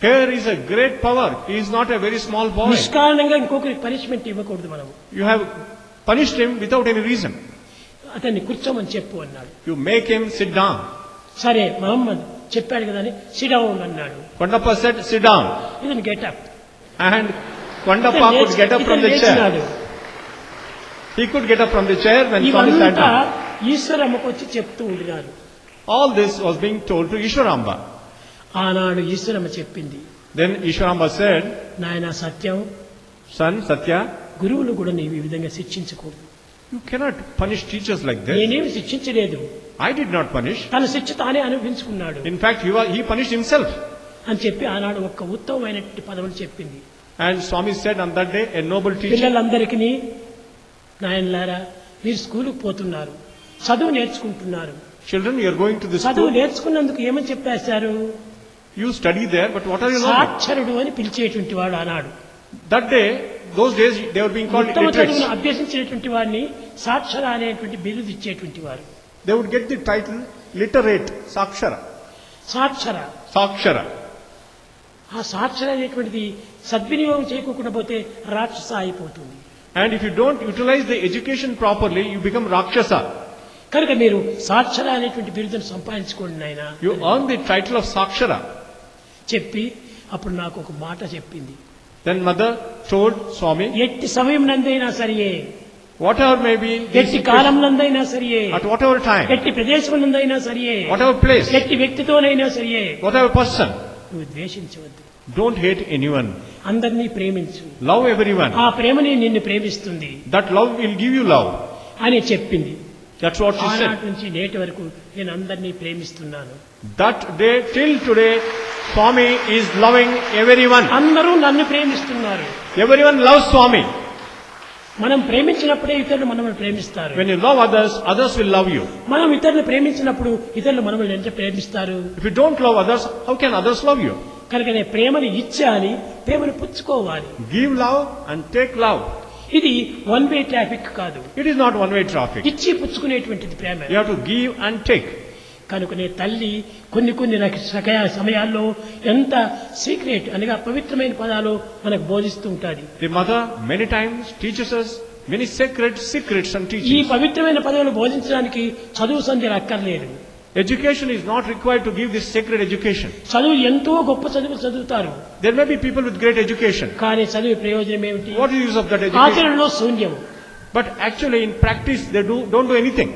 here is a great power. He is not a very small boy. నిష్కారణంగా ఇంకొకరికి పనిష్మెంట్ ఇవ్వకూడదు మనం. You have punished him without any reason. అతన్ని కూర్చోమని చెప్పు అన్నాడు. You make him sit down. సరే మహమ్మద్ చెప్పాడు కదా అని సిట్ డౌన్ అన్నాడు. Kondappa said, sit down. ఇతను getup. And Kondappa could get up from the chair. He could get up from the chair when Swami sat ఇవంతా down. ఈశ్వరమ్మకు వచ్చి చెప్తూ ఉండినారు. All this was being told to Ishwaramba. ఆనాడు ఈశ్వరమ్మ చెప్పింది, Then Ishwaramba said, నాయన సత్యం, son Sathya, గురువులు కూడా నీవు ఈ విధంగా శిక్షించకూడదు. you cannot punish teachers like this. నేనేమి శిక్షించలేదు, I did not punish. తన శిక్ష తానే అనుభవించుకున్నాడు In fact, he punished himself. అని చెప్పి ఆనాడు ఒక ఉత్తమమైనటువంటి పదవులు చెప్పింది. And Swami said on that day, a noble teaching. పిల్లలందరికీ, నాయనలారా మీరు స్కూలుకు పోతున్నారు, చదువు నేర్చుకుంటున్నారు. Children, you are going to the చదువు school. నేర్చుకున్నందుకు ఏమని చెప్పేశారు? You study there, but what are you learning? సాక్షరుడు అని పిలిచేటువంటి వాడు ఆనాడు. That day, those days, they were being called ఉత్తమ illiterates. చదువును అభ్యసించినటువంటి వాడిని సాక్షర అనేటువంటి బిరుదు ఇచ్చేటువంటి వారు. They would get the title literate, Sakshara. సాక్షర. Sakshara. ఆ సాక్షర అనేటువంటిది సద్వినియోగం చేయకుండా పోతే రాక్షస అయిపోతుంది. And if you don't utilize the education properly, you become Rakshasa. కనుక మీరు సాక్షర అనేటువంటి బిరుదును సంపాదించుకోండి నాయన You earn the title of Sakshara. చెప్పి అప్పుడు నాకు ఒక మాట చెప్పింది. Then mother told Swami, ఎట్టి సమయం నందైనా సరియే, whatever may be, ఎట్టి కాలం నందైనా సరియే, at whatever time, ఎట్టి ప్రదేశం నందైనా సరియే, whatever place, ఎట్టి వ్యక్తితోనైనా సరియే, whatever person, నువ్వు ద్వేషించవద్దు, don't hate anyone. అందరినీ ప్రేమించు, Love everyone. ఆ ప్రేమని నిన్ను ప్రేమిస్తుంది That love will give you love. అని చెప్పింది. That's what she ఆనాటి said. నుంచి నేటి వరకు నేను అందరినీ ప్రేమిస్తున్నాను. That day till today, Swami is loving everyone. అందరూ నన్ను ప్రేమిస్తున్నారు. Everyone loves Swami. మనం ప్రేమించినప్పుడే ఇతరులు మనల్ని ప్రేమిస్తారు. When you love others, others will love you. మనం ఇతరులు ప్రేమించినప్పుడు ఇతరులు మనల్ని ఎంత ప్రేమిస్తారు? If you don't love others, how can others love you? కనుకనే ప్రేమని ఇచ్చాలి, ప్రేమను పుచ్చుకోవాలి. Give love and take love. ఇది వన్ వే ట్రాఫిక్ కాదు, It is not one-way traffic. ఇచ్చి పుచ్చుకునేటువంటిది ప్రేమ. You have to give and take. కనుకనే తల్లి కొన్ని సమయాల్లో ఎంత సీక్రెట్ అనగా పవిత్రమైన పదాలు మనకు బోధిస్తూ ఉంటుంది. The mother many times teaches us many sacred secrets and ఈ teachings. పవిత్రమైన పదాలు బోధించడానికి చదువు సంధ్యలు అక్కర్లేదు. Education is not required to give this sacred education. చదువు ఎంతో గొప్ప చదువులు చదువుతారు, There may be people with great education. కానీ చదువు ప్రయోజనం ఏమిటి? What is the use of that education? ఆచరణలో శూన్యం. But actually in practice they don't do anything.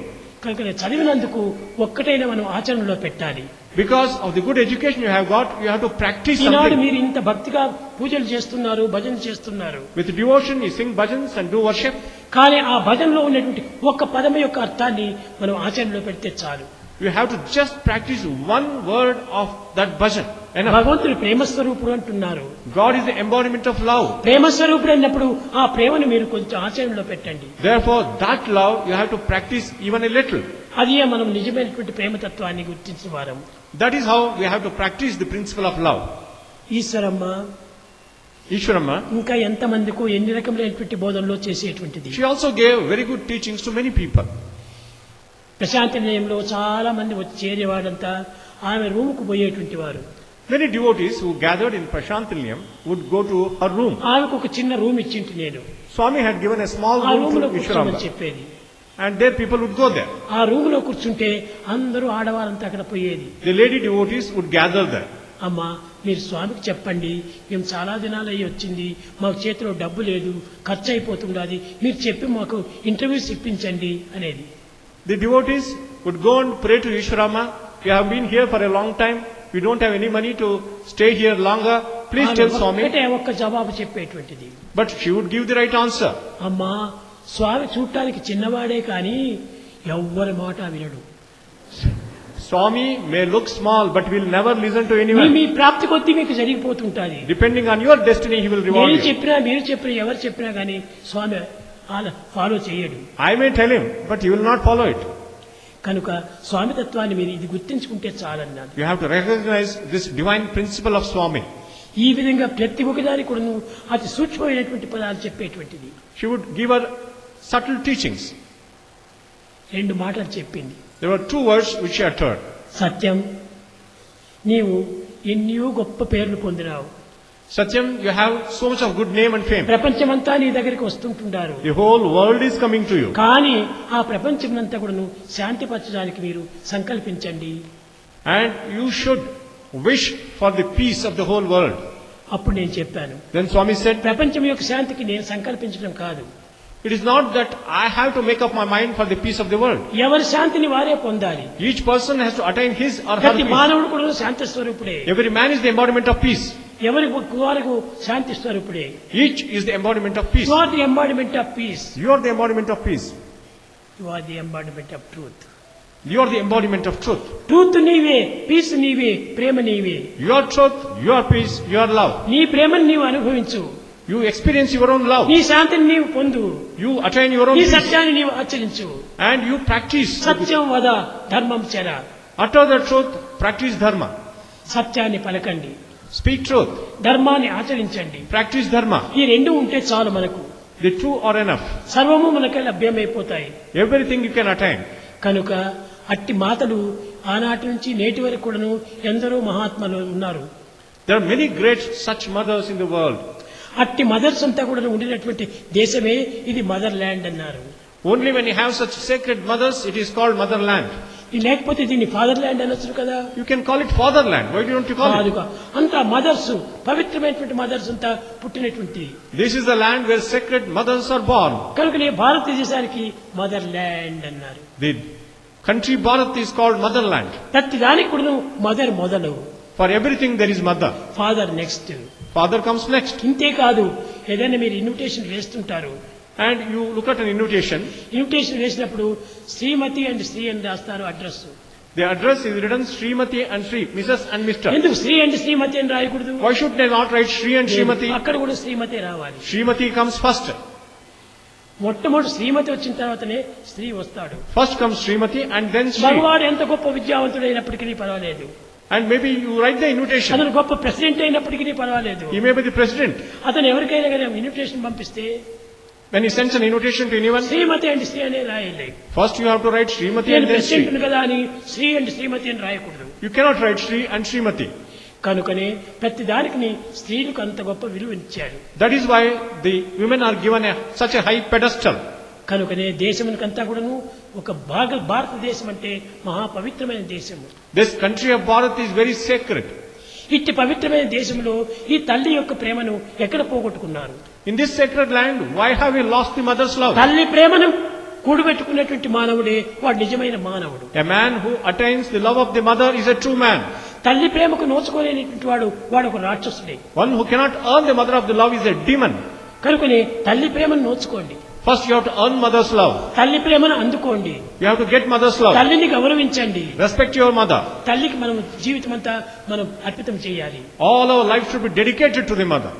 కనుక చదివినందుకు ఒక్కటైనా మనం ఆచరణలో పెట్టాలి. Because of the good education you have got, you have to practice Eenadu something. మీరు ఇంత భక్తిగా పూజలు చేస్తున్నారు, భజన చేస్తున్నారు, With devotion you sing bhajans and do worship. కానీ ఆ భజనలో ఉన్నటువంటి ఒక్క పదం యొక్క అర్థాన్ని మనం ఆచరణలో పెడితే చాలు. You have to just practice one word of that bhajan. Enough. భగవంతుడు ప్రేమస్వరూపుడు అంటున్నారు. God is the embodiment of love. ప్రేమస్వరూపుడు అన్నప్పుడు ఆ ప్రేమను మీరు కొంచెం ఆచరణలో పెట్టండి. Therefore, that love you have to practice even a little. అదే మనం నిజమైనటువంటి ప్రేమతత్వాన్ని గుర్తించిన వారం. That is how we have to practice the principle of love. Eshwaramma Ishwarama, ఇంకా ఎంతమందికో ఎన్ని రకములైనటువంటి బోధనలో చేసేటువంటిది. she also gave very good teachings to many people. Prashanti నిలయంలో చాలా మంది వచ్చి చేరేవాడంతా ఆమె రూముకు పోయేటువంటి వారు. Many devotees who gathered in Prashantilayam would go to her room. ఆమెకు ఒక చిన్న రూమ్ ఇచ్చింటి నేను. Swami had given a small ఆ room రూమ్ లో to కూర్చోమని Ishwarama. చెప్పేది. And there people would go there. ఆ రూమ్ లో కూర్చుంటే అందరూ ఆడవారంతా అక్కడ పోయేది. The lady devotees would gather there. అమ్మా మీరు స్వామికి చెప్పండి, మేము చాలా దినాలు అయ్యి వచ్చింది, మాకు చేతిలో డబ్బు లేదు, ఖర్చు అయిపోతుండాది, మీరు చెప్పి మాకు ఇంటర్వ్యూస్ ఇప్పించండి అనేది. The devotees would go and pray to Ishwarama. We have been here for a long time. We don't have any money to stay here longer. Please tell Swami. ఒక్కటే ఒక్క జవాబు చెప్పేటువంటిది. But she would give the right answer. అమ్మా స్వామి చూడటానికి చిన్నవాడే కానీ ఎవ్వరి మాట వినడు. Swami may look small, but will never listen to me anyone. ప్రాప్తి కొద్దీ మీకు జరిగిపోతుంటాది. Depending on your destiny, he will reward నేను you. చెప్పినా మీరు చెప్పినా ఎవరు చెప్పినా కానీ స్వామి ఫాలో చేయడు. I may tell him, but he will not follow it. కనుక స్వామితత్వాన్ని మీరు ఇది గుర్తించుకుంటే చాలన్నాను. You have to recognize this divine principle of Swami. ఈ విధంగా ప్రతి ఒక్కదానికి కూడా అతి సూక్ష్మమైనటువంటి పదాలు చెప్పేటువంటిది. She would give her subtle teachings. రెండు మాటలు చెప్పింది. There were two words which she uttered. సత్యం, నీవు ఎన్నో గొప్ప పేర్లు పొందినావు. Satyam, you have so much of good name and fame. ప్రపంచమంతా నీ దగ్గరికి వస్తుంటున్నారు. The whole world is coming to you. కానీ ఆ ప్రపంచమంతా కూడా శాంతిపరచడానికి మీరు సంకల్పించండి. And you should wish for the peace of the whole world. అప్పుడు నేను చెప్పాను, Then Swami said, ప్రపంచం యొక్క శాంతికి నేను సంకల్పించడం కాదు, It is not that I have to make up my mind for the peace of the world. ఎవరి శాంతిని వారే పొందాలి. Each person has to attain his or her ప్రతి peace. మానవుడు కూడా శాంతి స్వరూపుడే. Every man is the embodiment of peace. ఎవరి వారికి శాంతి స్వరూపుడే. Each is the embodiment of peace. You are the embodiment of peace. You are the embodiment of peace. You are the embodiment of truth. You are the embodiment of truth. Truth నీవే, piece నీవే, ప్రేమ నీవే. Your truth, your peace, your love. నీ ప్రేమను నీవు అనుభవించు. You experience your own love. నీ శాంతిని నీవు పొందు. You attain your own నీ peace. సత్యాన్ని నీవు ఆచరించు. And you practice. సత్యం వద, ధర్మం చెర. Utter the truth, practice dharma. సత్యాన్ని పలకండి, Speak truth, ధర్మాన్ని ఆచరించండి. practice dharma. ఈ రెండు ఉంటే చాలు మనకు. The two are enough. సర్వము మనకే లభ్యమైపోతాయి. Everything you can attain. కనుక అట్టి మాతలు ఆనాటి నుంచి నేటి వరకు కూడాను ఎందరో మహాత్ములు ఉన్నారు. There are many great such mothers in the world. అట్టి మదర్స్ అంతా కూడా ఉండినటువంటి దేశమే ఇది మదర్ ల్యాండ్ అన్నారు. Only when you have such sacred mothers, it is called motherland. లేకపోతే దీన్ని ఫాదర్ ల్యాండ్ అనొచ్చు కదా. You can call it fatherland. Why don't you call it? కాదుగా, అంతా మదర్స్, పవిత్రమైనటువంటి మదర్స్ అంతా పుట్టినటువంటి. This is the land where sacred mothers are born. కనుకనే భారతదేశానికి మదర్ ల్యాండ్ అన్నారు. The country Bharat is called motherland. ప్రతి దానికి కూడా మదర్ మొదలు, For everything there is mother. Father next. Father comes next. ఇంతే కాదు, ఏదైనా మీరు ఇన్విటేషన్ వేస్తుంటారు. And you look at an invitation. Invitation వేసినప్పుడు శ్రీమతి అండ్ శ్రీ అని రాస్తారు address. The address is written Srimati and Sri, Mrs. and Mr. ఎందుకు శ్రీ అండ్ శ్రీమతి అని రాయకూడదు? Why should they not write Sri and Srimati? అక్కడ కూడా శ్రీమతి రావాలి. Srimati comes first. మొట్టమొదటి శ్రీమతి వచ్చిన తర్వాతనే స్త్రీ వస్తాడు. First comes Srimati and then Sri. మగవాడు ఎంత గొప్ప విద్యావంతుడైనప్పటికీ పర్వాలేదు. And maybe you write the invitation. అతను గొప్ప ప్రెసిడెంట్ అయినప్పటికీ పర్వాలేదు. He may be the president. అతను ఎవరికైనా కానీ ఇన్విటేషన్ పంపిస్తే When he sends an invitation to anyone, Shrimati and Shri అనే రాయాలి. first you have to write Srimati నేను and then ప్రెసిడెంట్ Sri. కదా అని శ్రీ అండ్ శ్రీమతి అని రాయకూడదు. You cannot write Sri and Srimati. కనుకనే ప్రతి దానికి స్త్రీలకు అంత గొప్ప విలువ ఇచ్చారు. That is why the women are given such a high pedestal. కనుకనే దేశమునికంతా కూడాను ఒక భారతదేశం అంటే మహాపవిత్రమైన దేశము. This country of Bharat is very sacred. ఇట్టి పవిత్రమైన దేశంలో ఈ తల్లి యొక్క ప్రేమను ఎక్కడ పోగొట్టుకున్నారు? In this sacred land, why have we lost the mother's love? తల్లి ప్రేమను కూడబెట్టుకున్నటువంటి మానవుడే వాడు నిజమైన మానవుడు. A man who attains the love of the mother is a true man. తల్లి ప్రేమకు నోచుకోలేనటువంటి వాడు వాడు ఒక రాక్షసుడే. One who cannot earn the mother of the love is a demon. కనుకనే తల్లి ప్రేమను నోచుకోండి. First you have to earn mother's love. తల్లి ప్రేమను అందుకోండి. You have to get mother's love. తల్లిని గౌరవించండి. Respect your mother. తల్లికి మనం జీవితం అంతా మనం అర్పితం చేయాలి. All our life should be dedicated to the mother.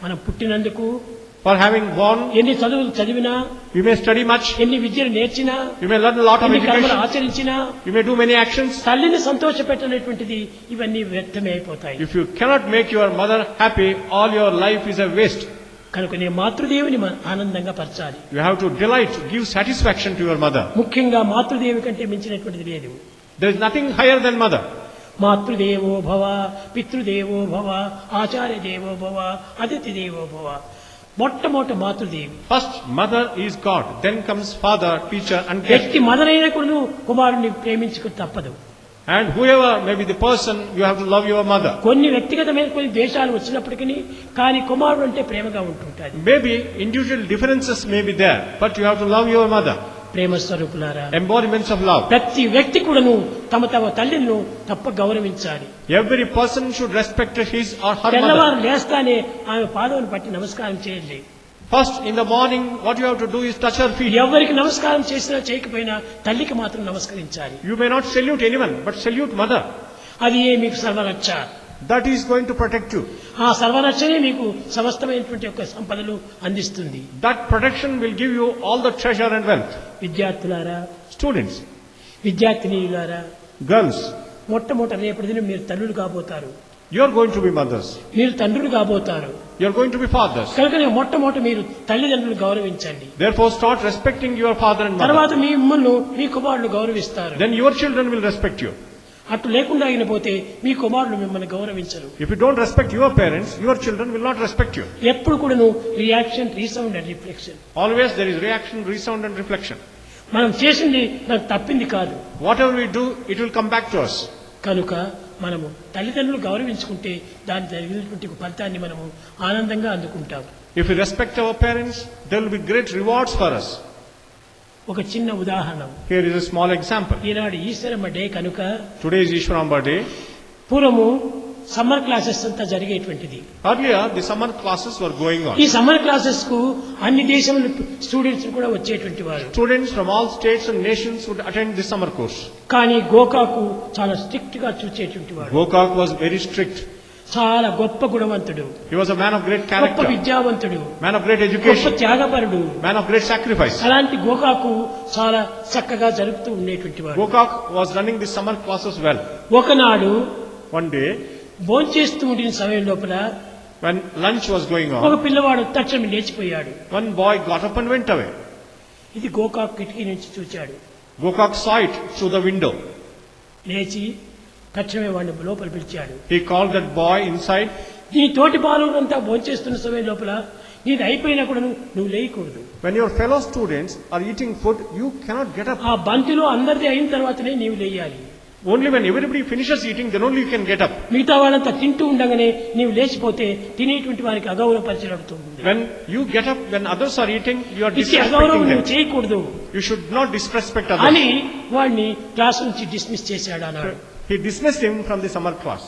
మనం పుట్టినందుకు, For having born, ఎన్ని చదువులు చదివినా, you may study much, ఎన్ని విద్యలు నేర్చినా, you may learn a lot of ఎన్ని కర్మలు education, ఆచరించినా, you may do many actions. తల్లిని సంతోషపెట్టనేటువంటిది ఇవన్నీ వ్యర్థమే అయిపోతాయి. If you cannot make your mother happy, all your life is a waste. కనుకనే మాతృదేవిని మనం ఆనందంగా పరచాలి. You have to delight, give satisfaction to your mother. ముఖ్యంగా మాతృదేవి కంటే మించినటువంటిది లేదు. There is nothing higher than mother. మాతృదేవో భవ, పితృదేవో భవ, ఆచార్య దేవో భవ, అతిథి దేవో భవ. మొట్టమొదటి మాతృదేవి. First mother is God, then comes father, teacher and guest. వ్యక్తి మదరైన కూడా కుమారుని ప్రేమించుకు తప్పదు. And whoever may be the person, you have to love your mother. కొన్ని వ్యక్తిగతమైన కొన్ని ద్వేషాలు వచ్చినప్పటికీ కానీ కుమారుడు అంటే ప్రేమగా ఉంటుంటాది. Maybe individual differences may be there, but you have to love your mother. ప్రేమ స్వరూపులారా, Embodiments of love. ప్రతి వ్యక్తి కూడాను తమ తమ తల్లిని తప్ప గౌరవించాలి. Every person should respect his or her mother. తెల్లవారు లేస్తానే ఆమె పాదమును పట్టి నమస్కారం చేయాలి. First in the morning, what you have to do is touch her feet. ఎవరికి నమస్కారం చేసినా చేయకపోయినా తల్లికి మాత్రం నమస్కరించాలి. You may not salute anyone, but salute mother. అది మీకు సర్వరక్ష. That is going to protect you. ఆ సర్వరక్షనే మీకు సమస్తమైనటువంటి యొక్క సంపదలు అందిస్తుంది. That protection will give you all the treasure and wealth. విద్యార్థులారా, Students, విద్యార్థినీయులారా, girls, మొట్టమొదటి రేపటి దినం మీరు తల్లులు కాబోతారు. you are going to be mothers. మీరు తండ్రులు కాబోతారు. You are going to be fathers. కనుక మొట్టమొదటి మీరు తల్లిదండ్రులు గౌరవించండి. Therefore, start respecting your father and mother. తర్వాత మిమ్మల్ని మీ కుమారులు గౌరవిస్తారు. Then your children will respect you. అటు లేకుండా అయినపోతే మీ కుమారులు మిమ్మల్ని గౌరవించరు. If you don't respect your parents, your children will not respect you. ఎప్పుడు కూడాను reaction, resound and reflection. Always there is reaction, resound and reflection. మనం చేసింది నాకు తప్పింది కాదు. Whatever we do, it will come back to us. కనుక మనము తల్లిదండ్రులు గౌరవించుకుంటే దాని జరిగినటువంటి ఫలితాన్ని మనము ఆనందంగా అందుకుంటాం. If we respect our parents, there will be great rewards for us. ఒక చిన్న ఉదాహరణ. Here is a small example. ఈనాడు ఈశ్వరమ్మ డే కనుక Today is Ishwaramba Day. పూర్వము సమ్మర్ క్లాసెస్ అంతా జరిగేటువంటిది. Earlier, the summer classes were going on. ఈ summer classes కు అన్ని దేశముల స్టూడెంట్స్ కూడా వచ్చేటువంటి వారు. Students from all states and nations would attend this summer course. కానీ గోకాకు చాలా స్ట్రిక్ట్ గా చూచేటువంటి వాడు. Gokak was very strict. చాలా గొప్ప గుణవంతుడు. He was a man of great గొప్ప character, విద్యావంతుడు, man of great గొప్ప education, త్యాగపరుడు. man of great sacrifice. అలాంటి గోకాకు చాలా చక్కగా జరుపుతూ ఉండేటువంటి వాడు. Gokak was running the summer classes well. ఒకనాడు One day, భోంచేస్తూ ఉండిన సమయం లోపల when lunch was going ఒక on, పిల్లవాడు తక్షణం లేచిపోయాడు. one boy got up and went away. ఇది గోకాకు కిటికీ నుంచి చూచాడు. Gokak saw it through the window. లేచి తక్షణమే వాడిని లోపల పిలిచాడు. He called that boy inside. నీ తోటి బాలుడంతా భోంచేస్తున్న సమయం లోపల నీది అయిపోయినా కూడా నువ్వు లేయకూడదు. When your fellow students are eating food, you cannot get up. ఆ బంతిలో అందరిది అయిన తర్వాతనే నీవు లేయాలి. Only when everybody finishes eating, then only you can get up. మిగతా వాళ్ళంతా తింటూ ఉండగానే నీవు లేచిపోతే తినేటువంటి వారికి అగౌరవపరిచినట్టుంది. When you get up, when others are eating, you are ఇచ్చి అగౌరవం disrespecting నువ్వు them. చేయకూడదు You should not disrespect అని others. వాడిని క్లాస్ నుంచి డిస్మిస్ చేశాడు అన్నాడు. He dismissed him from the summer class.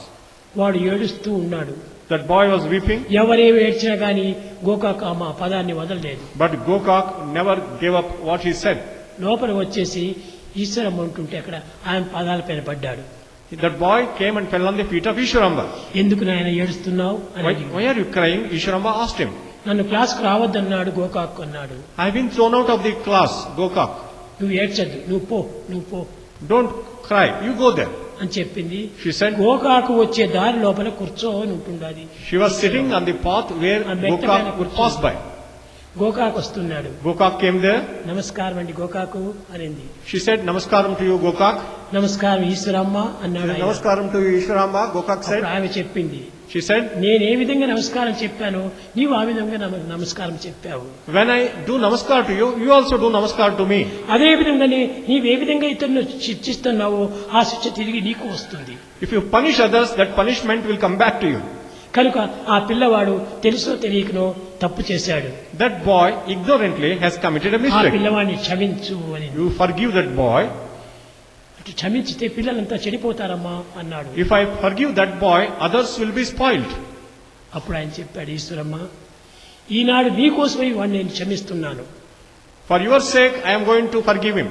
వాడు ఏడుస్తూ ఉన్నాడు. That boy was weeping, ఎవరేమి ఏడ్చినా గాని గోకాకు ఆ పదాన్ని వదలలేదు. but Gokak never gave up what he said. లోపల వచ్చేసి ఈశ్వరమ్మ ఉంటుంటే అక్కడ ఆయన పాదాలపైన పడ్డాడు. That boy came and fell on the feet of Ishwaramba. ఎందుకు నాయన ఏడుస్తున్నావు అని అడిగాడు. Why are you crying? Ishwaramba asked him. నన్ను క్లాస్కు రావద్దన్నాడు గోకాకు అన్నాడు. I have been thrown out of the class, Gokak. నువ్వు ఏడ్చద్దు, నువ్వు పో Don't cry, you go there. అని చెప్పింది. She said, గోకాకు వచ్చే దారి లోపల కూర్చోని ఉంటుండాది. she was sitting on the path where Gokak would pass by. గోకాకు వస్తున్నాడు. Gokak came there. నమస్కారం అండి గోకాకు అనింది. She said, Namaskaram to you, Gokak. నమస్కారం ఈశ్వరమ్మ అన్నాడు. Namaskaram to you, Ishwaramba, Gokak said. ఆమె చెప్పింది, She said, నేను ఏ విధంగా నమస్కారం చెప్పానో నీవు ఆ విధంగా నమస్కారం చెప్పావు. when I do namaskar to you, you also do namaskar to me. అదే విధంగానే నీవే విధంగా ఇతరులను శిక్షిస్తున్నావో ఆ శిక్ష తిరిగి నీకు వస్తుంది. If you punish others, that punishment will come back to you. కనుక ఆ పిల్లవాడు తెలుసో తెలియకనో తప్పు చేశాడు. That boy ignorantly has committed a ఆ mistake. పిల్లవాడిని క్షమించు అని. You forgive that boy. అటు క్షమించితే పిల్లలంతా చెడిపోతారమ్మా అన్నాడు. If I forgive that boy, others will be spoiled. అప్పుడు ఆయన చెప్పాడు, ఈశ్వరమ్మ ఈనాడు నీకోసమై వాడిని నేను క్షమిస్తున్నాను. For your sake, I am going to forgive him.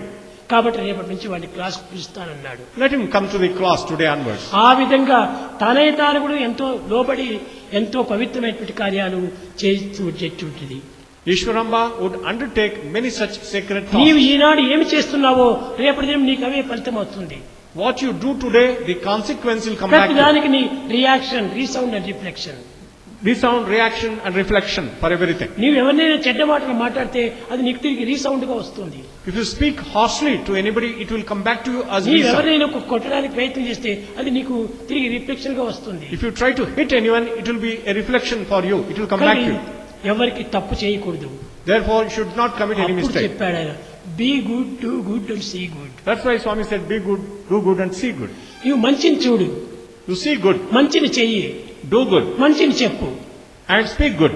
కాబట్టి రేపటి నుంచి వాడిని క్లాస్కు పిలుస్తానన్నాడు. Let him come to the class today onwards. ఆ విధంగా తాను కూడా ఎంతో లోబడి ఎంతో పవిత్రమైనటువంటి కార్యాలు చేస్తూ వచ్చేటువంటిది. Ishwaramba would undertake many such sacred నీవు tasks. ఈనాడు ఏమి చేస్తున్నావో రేపటి దినం నీకు అవే ఫలితం అవుతుంది. What you do today, the consequence will come back ప్రతి to you. దానికి నీ reaction, resound and reflection. Resound, reaction and reflection for everything. నీవు ఎవరినైనా చెడ్డ మాటలు మాట్లాడితే అది నీకు తిరిగి రీసౌండ్ గా వస్తుంది. If you speak harshly to anybody, it will come back to you as నీవు resound. ఎవరినైనా కొట్టడానికి ప్రయత్నం చేస్తే అది నీకు తిరిగి రిఫ్లెక్షన్ గా వస్తుంది. If you try to hit anyone, it will be a reflection for you. It will come back to you. ఎవరికి తప్పు చేయకూడదు. Therefore, you should not commit any అప్పుడు mistake. చెప్పాడు ఆయన, be good, do good and see good. That's why Swami said, be good, do good and see good. నీవు మంచిని చూడు, You see good, మంచిని చెయ్యి, do good మంచిని చెప్పు. and speak good.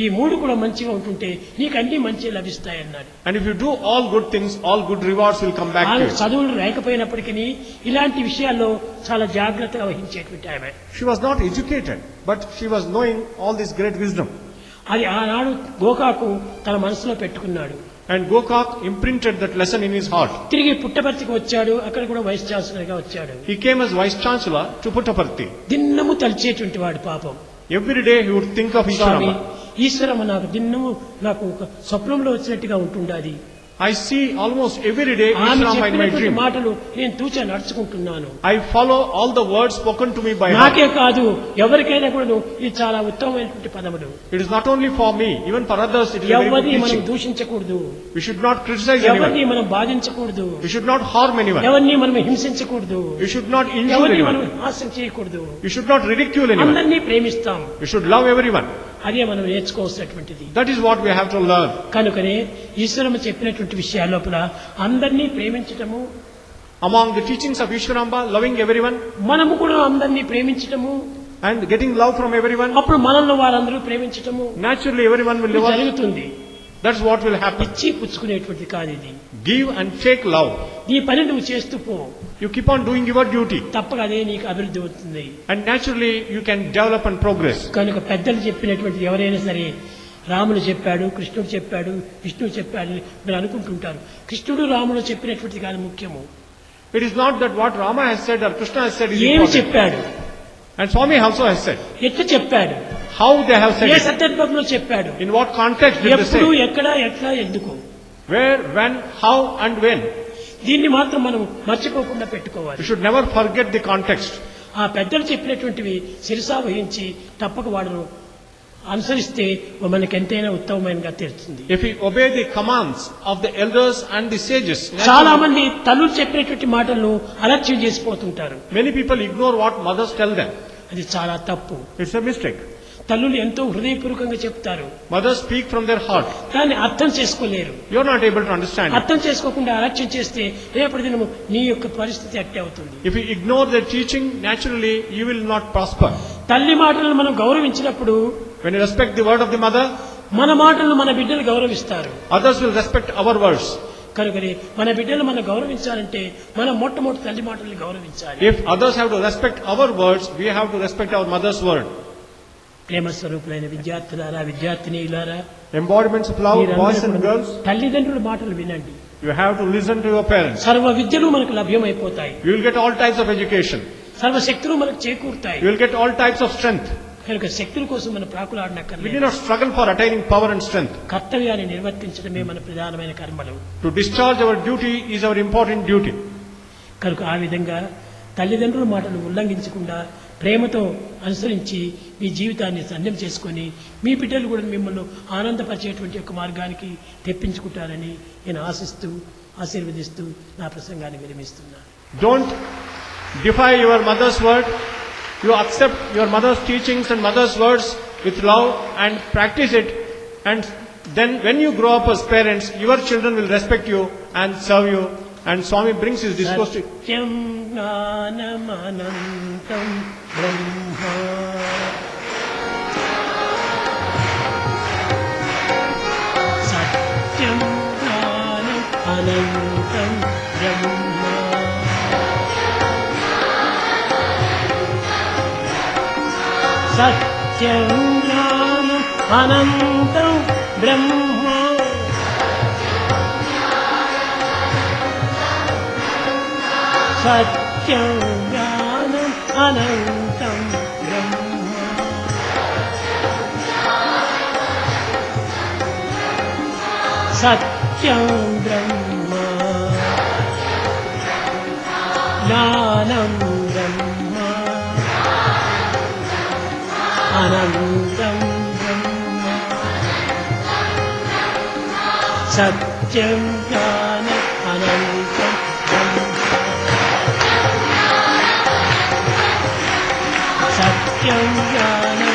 ఈ మూడు కూడా మంచిగా ఉంటుంటే నీకు అన్ని మంచి లభిస్తాయి అన్నాడు. And if you do all good things, all good rewards will come back to ఆమె you. చదువులు లేకపోయినప్పటికీ ఇలాంటి విషయాల్లో చాలా జాగ్రత్తగా వహించేటువంటి ఆమె. She was not educated, but she was knowing all this great wisdom. అది ఆనాడు గోకాకు తన మనసులో పెట్టుకున్నాడు. And Gokak imprinted that lesson in his heart. తిరిగి పుట్టపర్తికి వచ్చాడు. అక్కడ కూడా వైస్ ఛాన్సలర్ గా వచ్చాడు. He came as vice chancellor to Puttaparthi. దిన్నము తలిచేటువంటి వాడు పాపం. Every day he would think of Swamy Ishwaramba. Eshwaramma నాకు దిన్నము నాకు ఒక స్వప్నంలో వచ్చినట్టుగా ఉంటుండాది. I see almost every day ఆమె Ishwaramba in my చెప్పినటువంటి dream. మాటలు నేను తూచా నడుచుకుంటున్నాను. I follow all the words spoken to me by her. నాకే కాదు ఎవరికైనా కూడా ఇది చాలా ఉత్తమమైనటువంటి పదములు. It is not only for me, even for others it is a very ఎవరిని good మనం teaching. దూషించకూడదు, We should not criticize ఎవరిని anyone. మనం బాధించకూడదు, We should not harm anyone. ఎవరిని మనం హింసించకూడదు, We should not injure ఎవరిని మనం anyone. హాస్యం చేయకూడదు. We should not ridicule anyone. అందరినీ ప్రేమిస్తాం. We should love everyone. అదే మనం నేర్చుకోవాల్సినటువంటిది. That is what we have to learn. కనుకనే ఈశ్వరమ్మ చెప్పినటువంటి విషయాల లోపల అందరినీ ప్రేమించటము, Among the teachings of Ishwaramba, loving everyone, మనము కూడా అందరినీ ప్రేమించటము, and getting love from everyone, అప్పుడు మనల్ని వారందరూ ప్రేమించటము naturally everyone will love us. జరుగుతుంది. That's what will happen. ఇచ్చి పుచ్చుకునేటువంటి కాదు ఇది. Give and take love. నీ పని నువ్వు చేస్తూ పో, You keep on doing your duty, తప్పక అదే నీకు అభివృద్ధి అవుతుంది. and naturally you can develop and progress. కనుక పెద్దలు చెప్పినటువంటి ఎవరైనా సరే రాముడు చెప్పాడు, కృష్ణుడు చెప్పాడు, విష్ణువు చెప్పాడు అని మీరు అనుకుంటుంటారు. కృష్ణుడు రాముడు చెప్పినటువంటిది కాదు ముఖ్యము. It is not that what Rama has said or Krishna has said is ఏమి important. చెప్పాడు, And Swami also has said. ఎట్లా చెప్పాడు, How they have said A it. సందర్భంలో చెప్పాడు, In what context did they ఎప్పుడు, say? ఎక్కడ, ఎట్లా, ఎందుకు, Where, when, how and when. దీన్ని మాత్రం మనం మర్చిపోకుండా పెట్టుకోవాలి. You should never forget the context. ఆ పెద్దలు చెప్పినటువంటివి శిరసా వహించి తప్పక వాడును అనుసరిస్తే మనకి ఎంతైనా ఉత్తమమైనగా తీరుతుంది. If we obey the commands of the elders and the sages, చాలా మంది తల్లులు చెప్పినటువంటి మాటలను అలక్ష్యం చేసిపోతుంటారు. many people ignore what mothers tell them. అది చాలా తప్పు. It's a mistake. తల్లులు ఎంతో హృదయపూర్వకంగా చెప్తారు, Mothers speak from their heart. దాన్ని అర్థం చేసుకోలేరు. You're not able to understand it. అర్థం చేసుకోకుండా అలక్ష్యం చేస్తే రేపటి దినము నీ యొక్క పరిస్థితి అట్టే అవుతుంది. If you ignore their teaching, naturally you will not prosper. తల్లి మాటలను మనం గౌరవించినప్పుడు When you respect the word of the mother, మన మాటలను మన బిడ్డలు గౌరవిస్తారు. others will respect our words. కనుకనే మన బిడ్డలు మనం గౌరవించాలంటే మనం మొట్టమొదటి తల్లి మాటల్ని గౌరవించాలి. If others have to respect our words, we have to respect our mother's word. ప్రేమ స్వరూపులైన విద్యార్థులారా, విద్యార్థినీలారా, Embodiments of love, boys and girls, తల్లిదండ్రుల మాటలు వినండి. you have to listen to your parents. సర్వ విద్యలు మనకు లభ్యమైపోతాయి. You will get all types of education. సర్వ శక్తులు మనకు చేకూరుతాయి. You will get all types of strength. కనుక శక్తుల కోసం మనం We ప్రాకులాడనక్కర్లేదు. need not struggle for attaining power and strength. కర్తవ్యాన్ని నిర్వర్తించడమే మన ప్రధానమైన కర్మలు. To discharge our duty is our important duty. కనుక ఆ విధంగా తల్లిదండ్రుల మాటలు ఉల్లంఘించకుండా ప్రేమతో అనుసరించి మీ జీవితాన్ని ధన్యం చేసుకొని మీ బిడ్డలు కూడా మిమ్మల్ని ఆనందపరిచేటువంటి ఒక మార్గానికి తెప్పించుకుంటారని నేను ఆశిస్తూ ఆశీర్వదిస్తూ నా ప్రసంగాన్ని విరమిస్తున్నాను. Don't defy your mother's word. You accept your mother's teachings and mother's words with love and practice it. And then when you grow up as parents, your children will respect you and serve you. And Swami brings his discourse to సత్యం జ్ఞానమనంతం బ్రహ్మ సత్యం జ్ఞానం అనంతం బ్రహ్మ సత్యం జ్ఞానం అనంతం బ్రహ్మ సత్యం జ్ఞానం అనంతం బ్రహ్మ సత్యం బ్రహ్మ జ్ఞానం బ్రహ్మ అనంతం బ్రహ్మ సత్యం జ్ఞానం అనంతం సత్యం జ్ఞానం